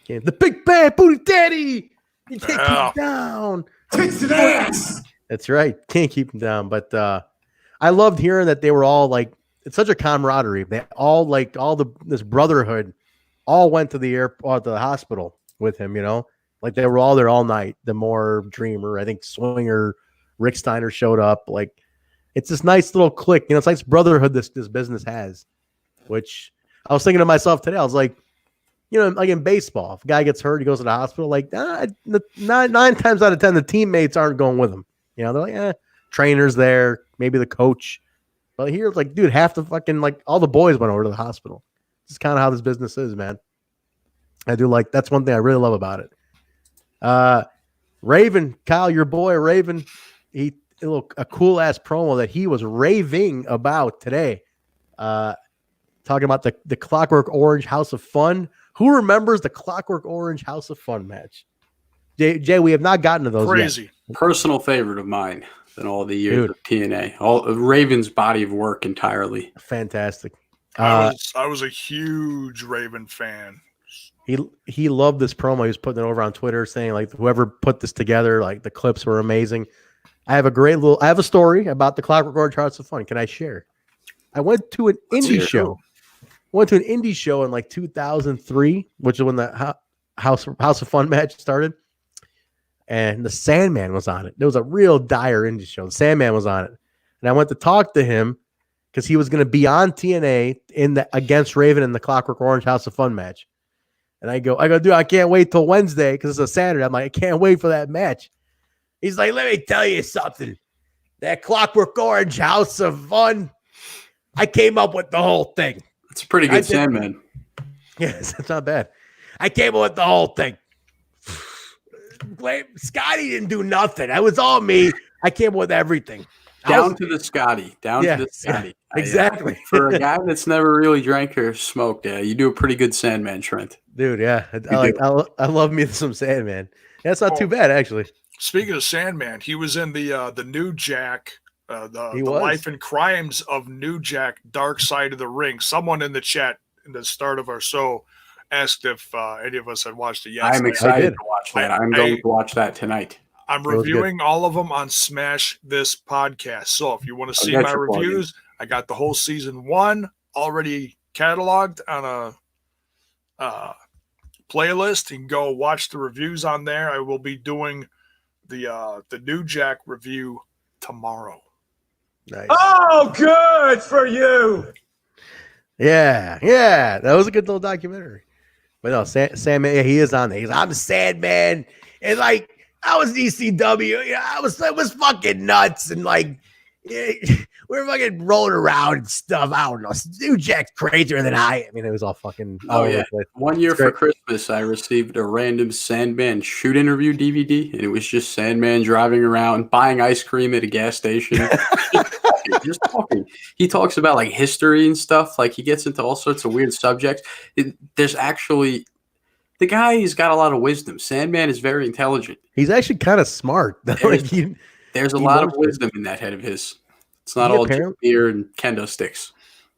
The big bad booty daddy. You can't keep him down. Takes an ass. That's right. Can't keep him down. But I loved hearing that they were all like, it's such a camaraderie. They all like this brotherhood all went to the airport, to the hospital with him, you know, like they were all there all night. The more Dreamer, I think Swinger, Rick Steiner showed up. Like, it's this nice little clique, you know, it's like this brotherhood this business has, which I was thinking to myself today. I was like, you know, like in baseball, if a guy gets hurt, he goes to the hospital, like 9 times out of 10, the teammates aren't going with him. You know, they're like, trainer's there, maybe the coach. But here, it's like, dude, half the fucking, like, all the boys went over to the hospital. This is kind of how this business is, man. I do like, that's one thing I really love about it. Raven, Kyle, your boy Raven, a cool ass promo that he was raving about today. Talking about the Clockwork Orange House of Fun. Who remembers the Clockwork Orange House of Fun match? Jay, we have not gotten to those Crazy. yet. Personal favorite of mine in all the years of TNA. All of Raven's body of work entirely. Fantastic. I was a huge Raven fan. He loved this promo. He was putting it over on Twitter saying, like, whoever put this together, like, the clips were amazing. I have a story about the Clockwork Orange House of Fun. Can I share? I went to an indie show. Went to an indie show in like 2003, which is when the House of Fun match started. And the Sandman was on it. There was a real dire indie show. The Sandman was on it. And I went to talk to him because he was going to be on TNA against Raven in the Clockwork Orange House of Fun match. And I go, dude, I can't wait till Wednesday because it's a Saturday. I'm like, I can't wait for that match. He's like, let me tell you something. That Clockwork Orange House of Fun, I came up with the whole thing. It's a pretty good Sandman. Yes, it's not bad. I came up with the whole thing. Scotty didn't do nothing. It was all me. I came up with everything. Down to the Scotty. Exactly. For a guy that's never really drank or smoked, you do a pretty good Sandman, Trent. Dude, yeah. I love me some Sandman. That's not too bad, actually. Speaking of Sandman, he was in the New Jack, the Life and Crimes of New Jack, Dark Side of the Ring. Someone in the chat in the start of our show asked if any of us had watched it yet. I'm excited to watch that. I'm going to watch that tonight. I'm reviewing all of them on Smash This Podcast. So if you want to see my reviews, I got the whole season 1 already cataloged on a playlist. You can go watch the reviews on there. I will be doing the New Jack review tomorrow. Nice. Oh, good for you. Yeah. That was a good little documentary. But no, Sandman, he is on there. I'm the Sandman. And like, I was ECW. You know, it was fucking nuts. And like, we were fucking rolling around and stuff. I don't know. New Jack's crazier than I mean, it was all fucking. One year for Christmas, I received a random Sandman shoot interview DVD, and it was just Sandman driving around, buying ice cream at a gas station. Just talking. He talks about like history and stuff. Like he gets into all sorts of weird subjects. There's actually the guy. He's got a lot of wisdom. Sandman is very intelligent. He's actually kind of smart. There's a lot of wisdom in that head of his. It's not all beer and kendo sticks.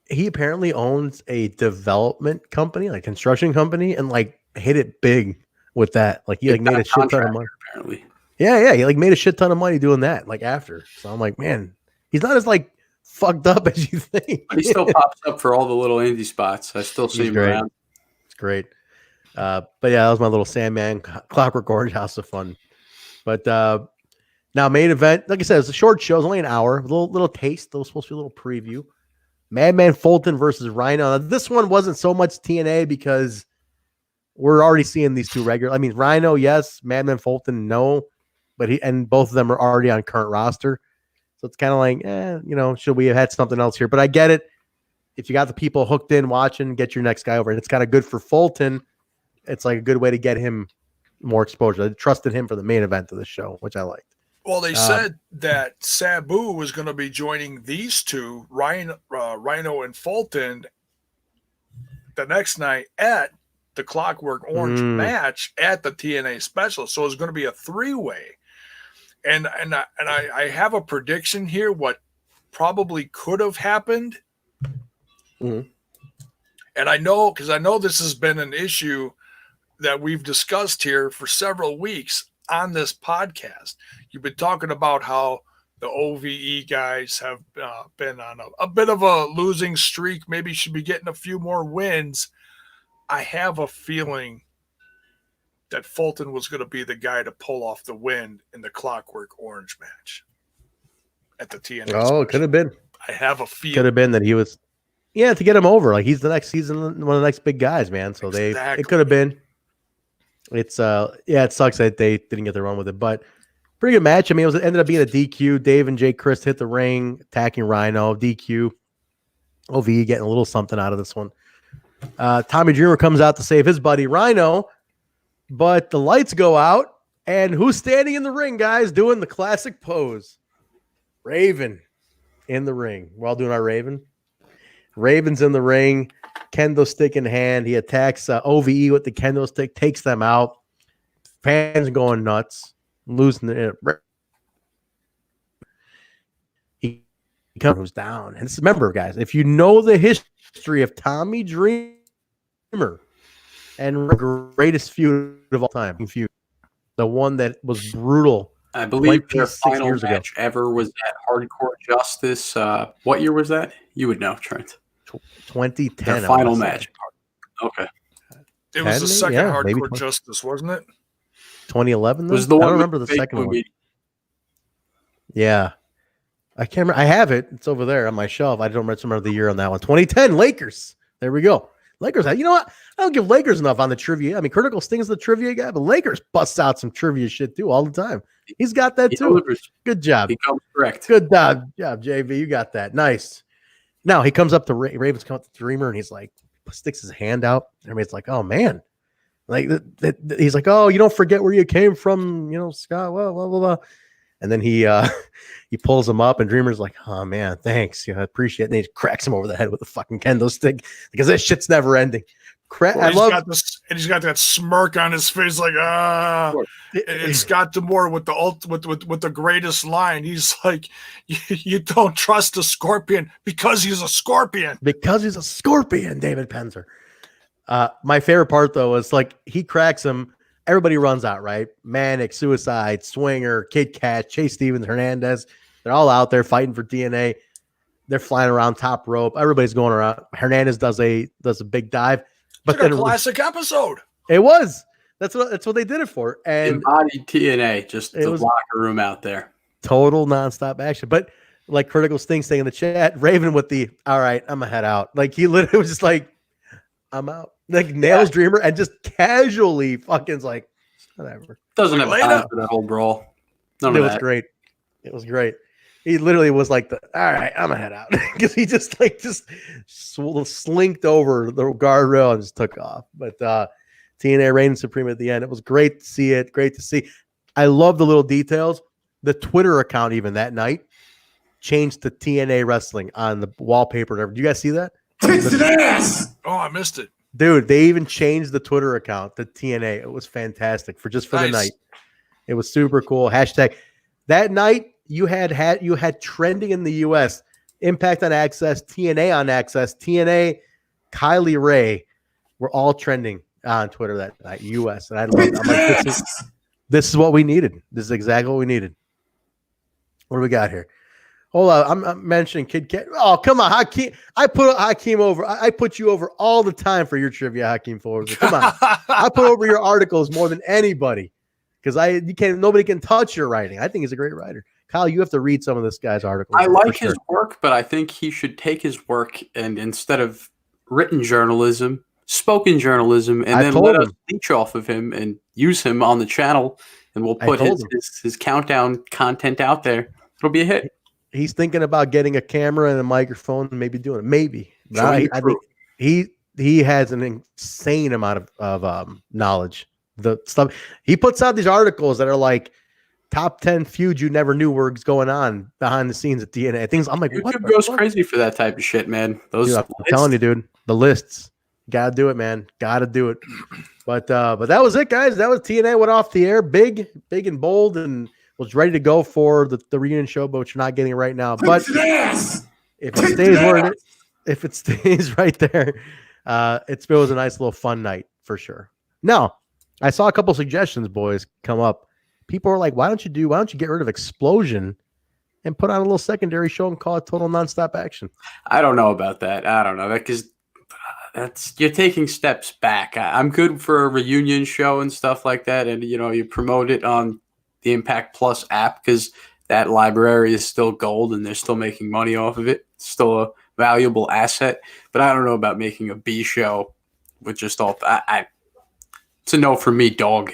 He apparently owns a development company, like construction company, and like hit it big with that. Like he like made a shit ton of money. Apparently, yeah. He like made a shit ton of money doing that. Like after, so I'm like, man. He's not as like fucked up as you think. He still pops up for all the little indie spots. I still see him around. It's great. But yeah, that was my little Sandman Clockwork Orange House of Fun. But now main event, like I said, it's a short show. It's only an hour. A little taste. It was supposed to be a little preview. Madman Fulton versus Rhino. Now, this one wasn't so much TNA because we're already seeing these two regular. I mean, Rhino, yes, Madman, Fulton, no, but both of them are already on current roster. So it's kind of like, should we have had something else here? But I get it. If you got the people hooked in watching, get your next guy over. And it's kind of good for Fulton. It's like a good way to get him more exposure. I trusted him for the main event of the show, which I liked. Well, they said that Sabu was going to be joining these two, Rhino and Fulton, the next night at the Clockwork Orange match at the TNA special. So it's going to be a three-way. And I have a prediction here what probably could have happened. Mm-hmm. And I know, because I know this has been an issue that we've discussed here for several weeks on this podcast. You've been talking about how the OVE guys have been on a bit of a losing streak, maybe should be getting a few more wins. I have a feeling that Fulton was going to be the guy to pull off the win in the Clockwork Orange match at the TNA. Oh, it could have been. I have a feeling. Could have been that he was, to get him over. Like he's the next season, one of the next big guys, man. So it could have been. It's it sucks that they didn't get the run with it, but pretty good match. I mean, it ended up being a DQ. Dave and Jay Christ hit the ring, attacking Rhino. DQ. OVE getting a little something out of this one. Tommy Dreamer comes out to save his buddy Rhino, but the lights go out, and who's standing in the ring, guys, doing the classic pose? Raven in the ring. We're all doing our Raven. Raven's in the ring. Kendo stick in hand. He attacks OVE with the kendo stick, takes them out. Fans going nuts, losing it. He comes down. And remember, guys, if you know the history of Tommy Dreamer and greatest feud of all time, the one that was brutal. I believe their final match ever was at Hardcore Justice. What year was that? You would know, Trent. 2010. Their final match. Okay. It was the second Hardcore Justice, wasn't it? 2011. It was the one. I don't remember the second one. Yeah. I can't remember. I have it. It's over there on my shelf. I don't remember the year on that one. 2010 Lakers. There we go. Lakers. You know what? I don't give Lakers enough on the trivia. I mean, Critical Sting's the trivia guy, but Lakers busts out some trivia shit too all the time. He's got that too. Good job. He comes correct. Good job, JV. You got that. Nice. Now he comes up to Ravens, come up to Dreamer, and he's like, sticks his hand out. Everybody's like, oh man. Like he's like, oh, you don't forget where you came from, Scott. Blah, blah, blah, blah. And then he pulls him up, and Dreamer's like, oh man, thanks. I appreciate it. And he cracks him over the head with a fucking kendo stick because this shit's never ending. He's got that smirk on his face, like And Scott D'Amore with the greatest line. He's like, "You don't trust a scorpion because he's a scorpion." Because he's a scorpion, David Penzer. My favorite part though is like he cracks him. Everybody runs out, right? Manik, Suicide, Swinger, Kid Kash, Chase Stevens, Hernandez. They're all out there fighting for TNA. They're flying around top rope. Everybody's going around. Hernandez does a big dive. But then a classic episode. It was. That's what they did it for. And embodied TNA, just the locker room out there. Total nonstop action. But like Critical Sting saying in the chat, Raven with the all right, I'm gonna head out. Like he literally was just like, I'm out. Like nails Dreamer and just casually fucking's like, whatever. Doesn't have time for that whole brawl. It was great. It was great. He literally was like, all right, I'm gonna head out because he just slinked over the guardrail and just took off. But TNA reigned supreme at the end. It was great to see it. Great to see. I love the little details. The Twitter account even that night changed to TNA Wrestling on the wallpaper. Do you guys see that? Oh, I missed it. Dude, they even changed the Twitter account to TNA. It was fantastic for the night. It was super cool. Hashtag that night. You had trending in the U.S. Impact on AXS, TNA on AXS, TNA, Kylie Ray were all trending on Twitter that night, U.S. And I love it. I'm like, this is what we needed. This is exactly what we needed. What do we got here? Hold on. I'm mentioning Kid Kat. Oh, come on, Hakeem. I put Hakeem over. I put you over all the time for your trivia, Hakeem Forward. Come on. I put over your articles more than anybody because nobody can touch your writing. I think he's a great writer. Kyle, you have to read some of this guy's articles. I like his work, but I think he should take his work and instead of written journalism, spoken journalism, and I then told let us him. leech off of him and use him on the channel, and we'll put told his countdown content out there. It'll be a hit. He's thinking about getting a camera and a microphone and maybe doing it. Maybe. But Join the I crew. think he has an insane amount of knowledge. The stuff he puts out these articles that are like top 10 feuds you never knew were going on behind the scenes at TNA. Things I'm like, what YouTube the goes fuck? crazy for that type of shit, man. Those Dude, I'm telling you, dude, the lists. Gotta do it, man. Gotta do it. But that was it, guys. That was TNA went off the air, big and bold, and was ready to go for the reunion show, but you're not getting it right now. But if it stays where it is, if it stays right there, it was a nice little fun night for sure. Now, I saw a couple suggestions, boys, come up. People are like, why don't you get rid of Explosion and put on a little secondary show and call it Total Nonstop Action? I don't know about that. I don't know, because that's you're taking steps back. I'm good for a reunion show and stuff like that, and you promote it on the Impact Plus app because that library is still gold and they're still making money off of it. It's still a valuable asset. But I don't know about making a B show with just all. It's a no for me, dog.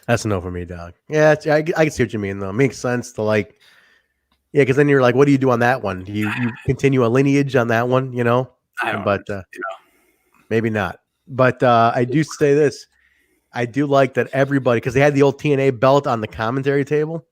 That's a no for me, dog. Yeah, I can see what you mean, though. It makes sense to because then you're like, what do you do on that one? You continue a lineage on that one, I don't but maybe not. But I do say this. I do like that everybody, because they had the old TNA belt on the commentary table.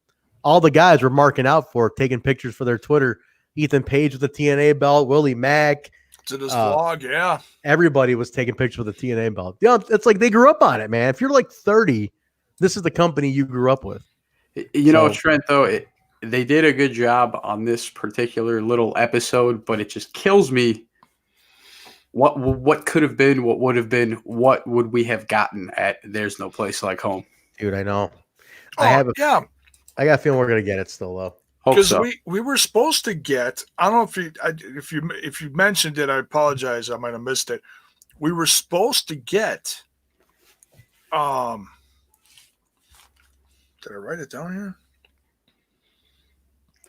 All the guys were marking out for it, taking pictures for their Twitter. Ethan Page with the TNA belt, Willie Mack. It's in his vlog, yeah. Everybody was taking pictures with the TNA belt. It's like they grew up on it, man. If you're like 30, this is the company you grew up with. Trent, though, they did a good job on this particular little episode, but it just kills me. What could have been, what would have been, what would we have gotten at There's No Place Like Home? Dude, I know. I got a feeling we're gonna get it still, though. Because we were supposed to get. I don't know if you mentioned it. I apologize. I might have missed it. We were supposed to get. Did I write it down here?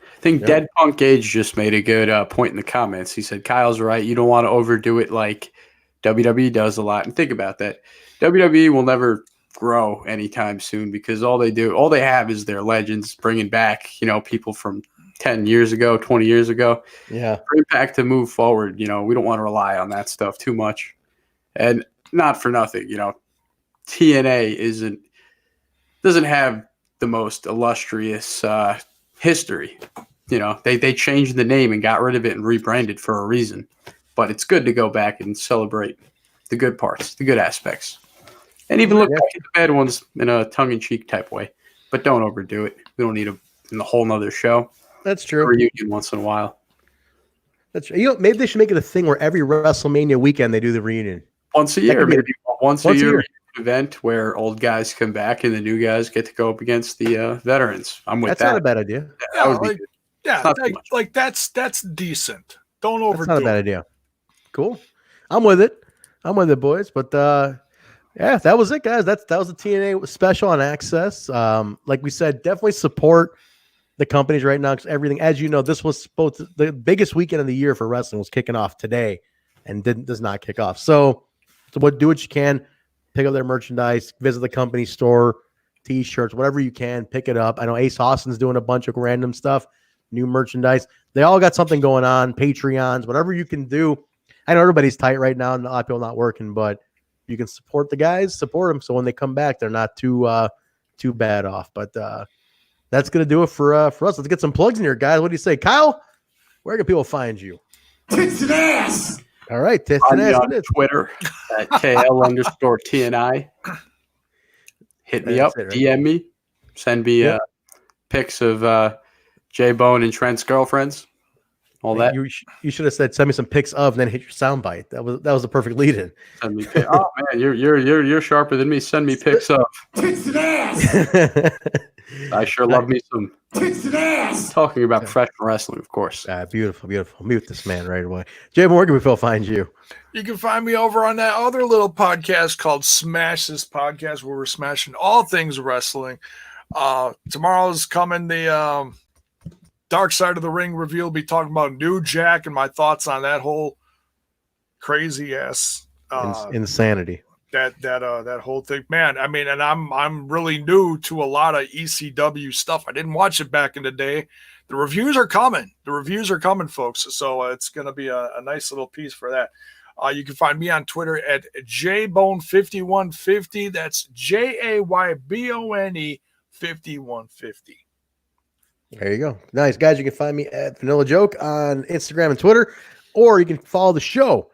I think Dead Punk Gage just made a good point in the comments. He said, Kyle's right. You don't want to overdo it like WWE does a lot. And think about that. WWE will never grow anytime soon because all they have is their legends, bringing back, people from 10 years ago, 20 years ago. Yeah. For Impact to move forward, we don't want to rely on that stuff too much. And not for nothing, TNA doesn't have the most illustrious history. They changed the name and got rid of it and rebranded for a reason. But it's good to go back and celebrate the good parts, the good aspects. And even look back at the bad ones in a tongue-in-cheek type way. But don't overdo it. We don't need a whole nother show. That's true. A reunion once in a while. That's maybe they should make it a thing where every WrestleMania weekend they do the reunion. Once a year, maybe once a year event where old guys come back and the new guys get to go up against the veterans. I'm with that. That's not a bad idea. That's decent. Don't overdo it. That's not a bad idea. Cool. I'm with it, boys. But that was it, guys. That was the TNA special on AXS. Like we said, definitely support the companies right now because everything, as you know, this was the biggest weekend of the year for wrestling was kicking off today, and does not kick off. So do what you can, pick up their merchandise, visit the company store, T-shirts, whatever you can, pick it up. I know Ace Austin's doing a bunch of random stuff, new merchandise. They all got something going on, Patreons, whatever you can do. I know everybody's tight right now, and a lot of people not working, but you can support the guys, support them, so when they come back, they're not too bad off. But that's gonna do it for us. Let's get some plugs in here, guys. What do you say, Kyle? Where can people find you? Tits and ass. All right, tits Find and me ass. on Twitter at KL_TNI. Hit me up, Right? DM me, send me pics of Jaybone and Trent's girlfriends. All that. You should have said send me some pics of, and then hit your soundbite. That was the perfect lead-in. Send me pics. Oh man, you're sharper than me. Send me pics of. Tits and ass. I sure love me some. Tits and ass. Talking about professional wrestling, of course. Beautiful. Mute this man right away. Jay Morgan, we will find you. You can find me over on that other little podcast called Smash This Podcast, where we're smashing all things wrestling. Tomorrow's coming the Dark Side of the Ring review. We'll be talking about New Jack and my thoughts on that whole crazy ass Insanity. That whole thing, man. I mean, and I'm really new to a lot of ECW stuff. I didn't watch it back in the day. The reviews are coming. Folks. So it's going to be a nice little piece for that. You can find me on Twitter at Jaybone5150. That's JAYBONE 5150. There you go. Nice, guys. You can find me at Vanilla Joke on Instagram and Twitter, or you can follow the show.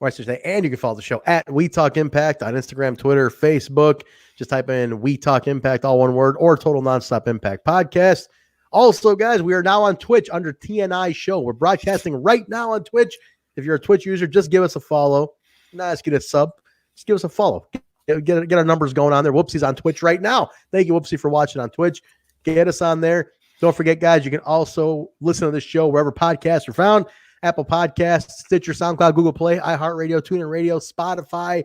Or I should say, and you can follow the show at We Talk Impact on Instagram, Twitter, Facebook. Just type in We Talk Impact, all one word, or Total Nonstop Impact Podcast. Also, guys, we are now on Twitch under TNI Show. We're broadcasting right now on Twitch. If you're a Twitch user, just give us a follow. Not ask you to sub. Just give us a follow. Get our numbers going on there. Whoopsie's on Twitch right now. Thank you, Whoopsie, for watching on Twitch. Get us on there. Don't forget, guys, you can also listen to this show wherever podcasts are found. Apple Podcasts, Stitcher, SoundCloud, Google Play, iHeartRadio, TuneIn Radio, Spotify,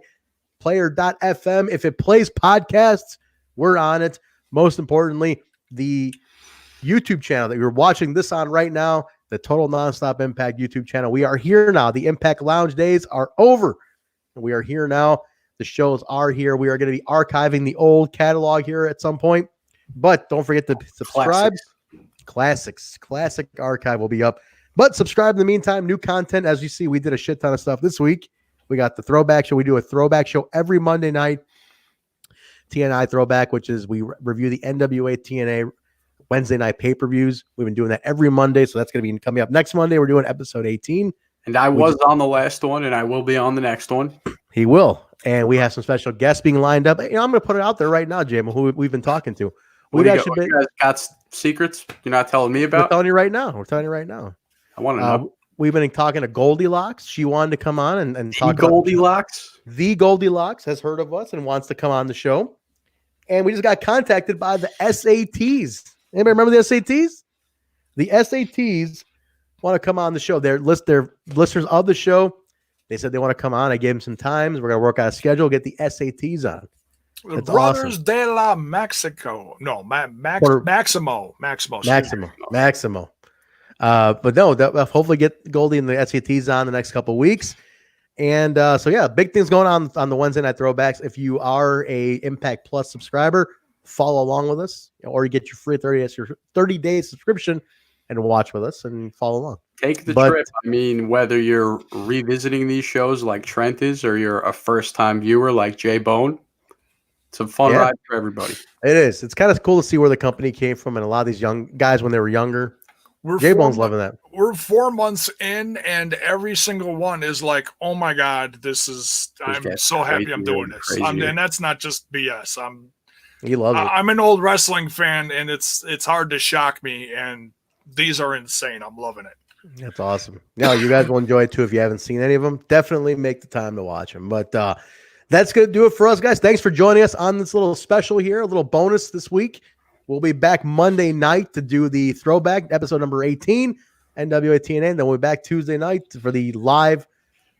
Player.fm. If it plays podcasts, we're on it. Most importantly, the YouTube channel that you're watching this on right now, the Total Nonstop Impact YouTube channel. We are here now. The Impact Lounge days are over. We are here now. The shows are here. We are going to be archiving the old catalog here at some point. But don't forget to subscribe. Classic archive will be up. But subscribe in the meantime. New content. As you see, we did a shit ton of stuff this week. We got the throwback show. We do a throwback show every Monday night. TNI throwback, which is we review the NWA TNA Wednesday night pay-per-views. We've been doing that every Monday, so that's going to be coming up next Monday. We're doing episode 18. And I was on the last one, and I will be on the next one. He will. And we have some special guests being lined up. You know, I'm going to put it out there right now, Jaybone, who we've been talking to. You guys got secrets you're not telling me about? We're telling you right now. I want to know. We've been talking to Goldilocks. She wanted to come on and talk about Goldilocks. The Goldilocks has heard of us and wants to come on the show. And we just got contacted by the SATs. Anybody remember the SATs? The SATs want to come on the show. They're listeners of the show. They said they want to come on. I gave them some times. We're going to work out a schedule, get the SATs on. That's Brothers awesome. De la Mexico. No, Maximo. But no, that hopefully get Goldie and the SATs on the next couple of weeks. And so, yeah, big things going on the Wednesday night throwbacks. If you are a Impact Plus subscriber, follow along with us, or you get your free 30-day subscription and watch with us and follow along. Take the trip. I mean, whether you're revisiting these shows like Trent is, or you're a first-time viewer like Jaybone, it's a fun ride for everybody. It is. It's kind of cool to see where the company came from and a lot of these young guys when they were younger. Jaybone's loving that. We're 4 months in, and every single one is like, "Oh my God, I'm so happy I'm doing this." And that's not just BS. He loves it. I'm an old wrestling fan, and it's hard to shock me. And these are insane. I'm loving it. That's awesome. Now you guys will enjoy it too if you haven't seen any of them. Definitely make the time to watch them. But that's going to do it for us, guys. Thanks for joining us on this little special here, a little bonus this week. We'll be back Monday night to do the throwback episode number 18, NWA TNA. And then we'll be back Tuesday night for the live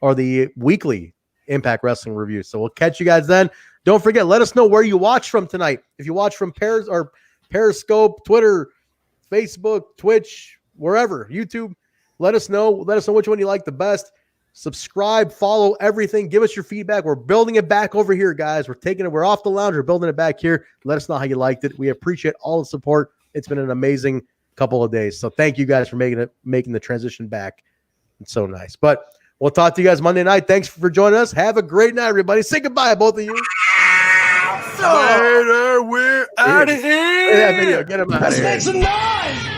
or the weekly Impact Wrestling review. So we'll catch you guys then. Don't forget, let us know where you watch from tonight. If you watch from Periscope, Twitter, Facebook, Twitch, wherever, YouTube, let us know. Let us know which one you like the best. Subscribe, follow everything. Give us your feedback. We're building it back over here, guys. We're off the lounge. We're building it back here. Let us know how you liked it. We appreciate all the support. It's been an amazing couple of days. So thank you guys for making the transition back. It's so nice. But we'll talk to you guys Monday night. Thanks for joining us. Have a great night, everybody. Say goodbye, both of you. Later, we're out of here. That video. Get him out of here. Let's make some noise.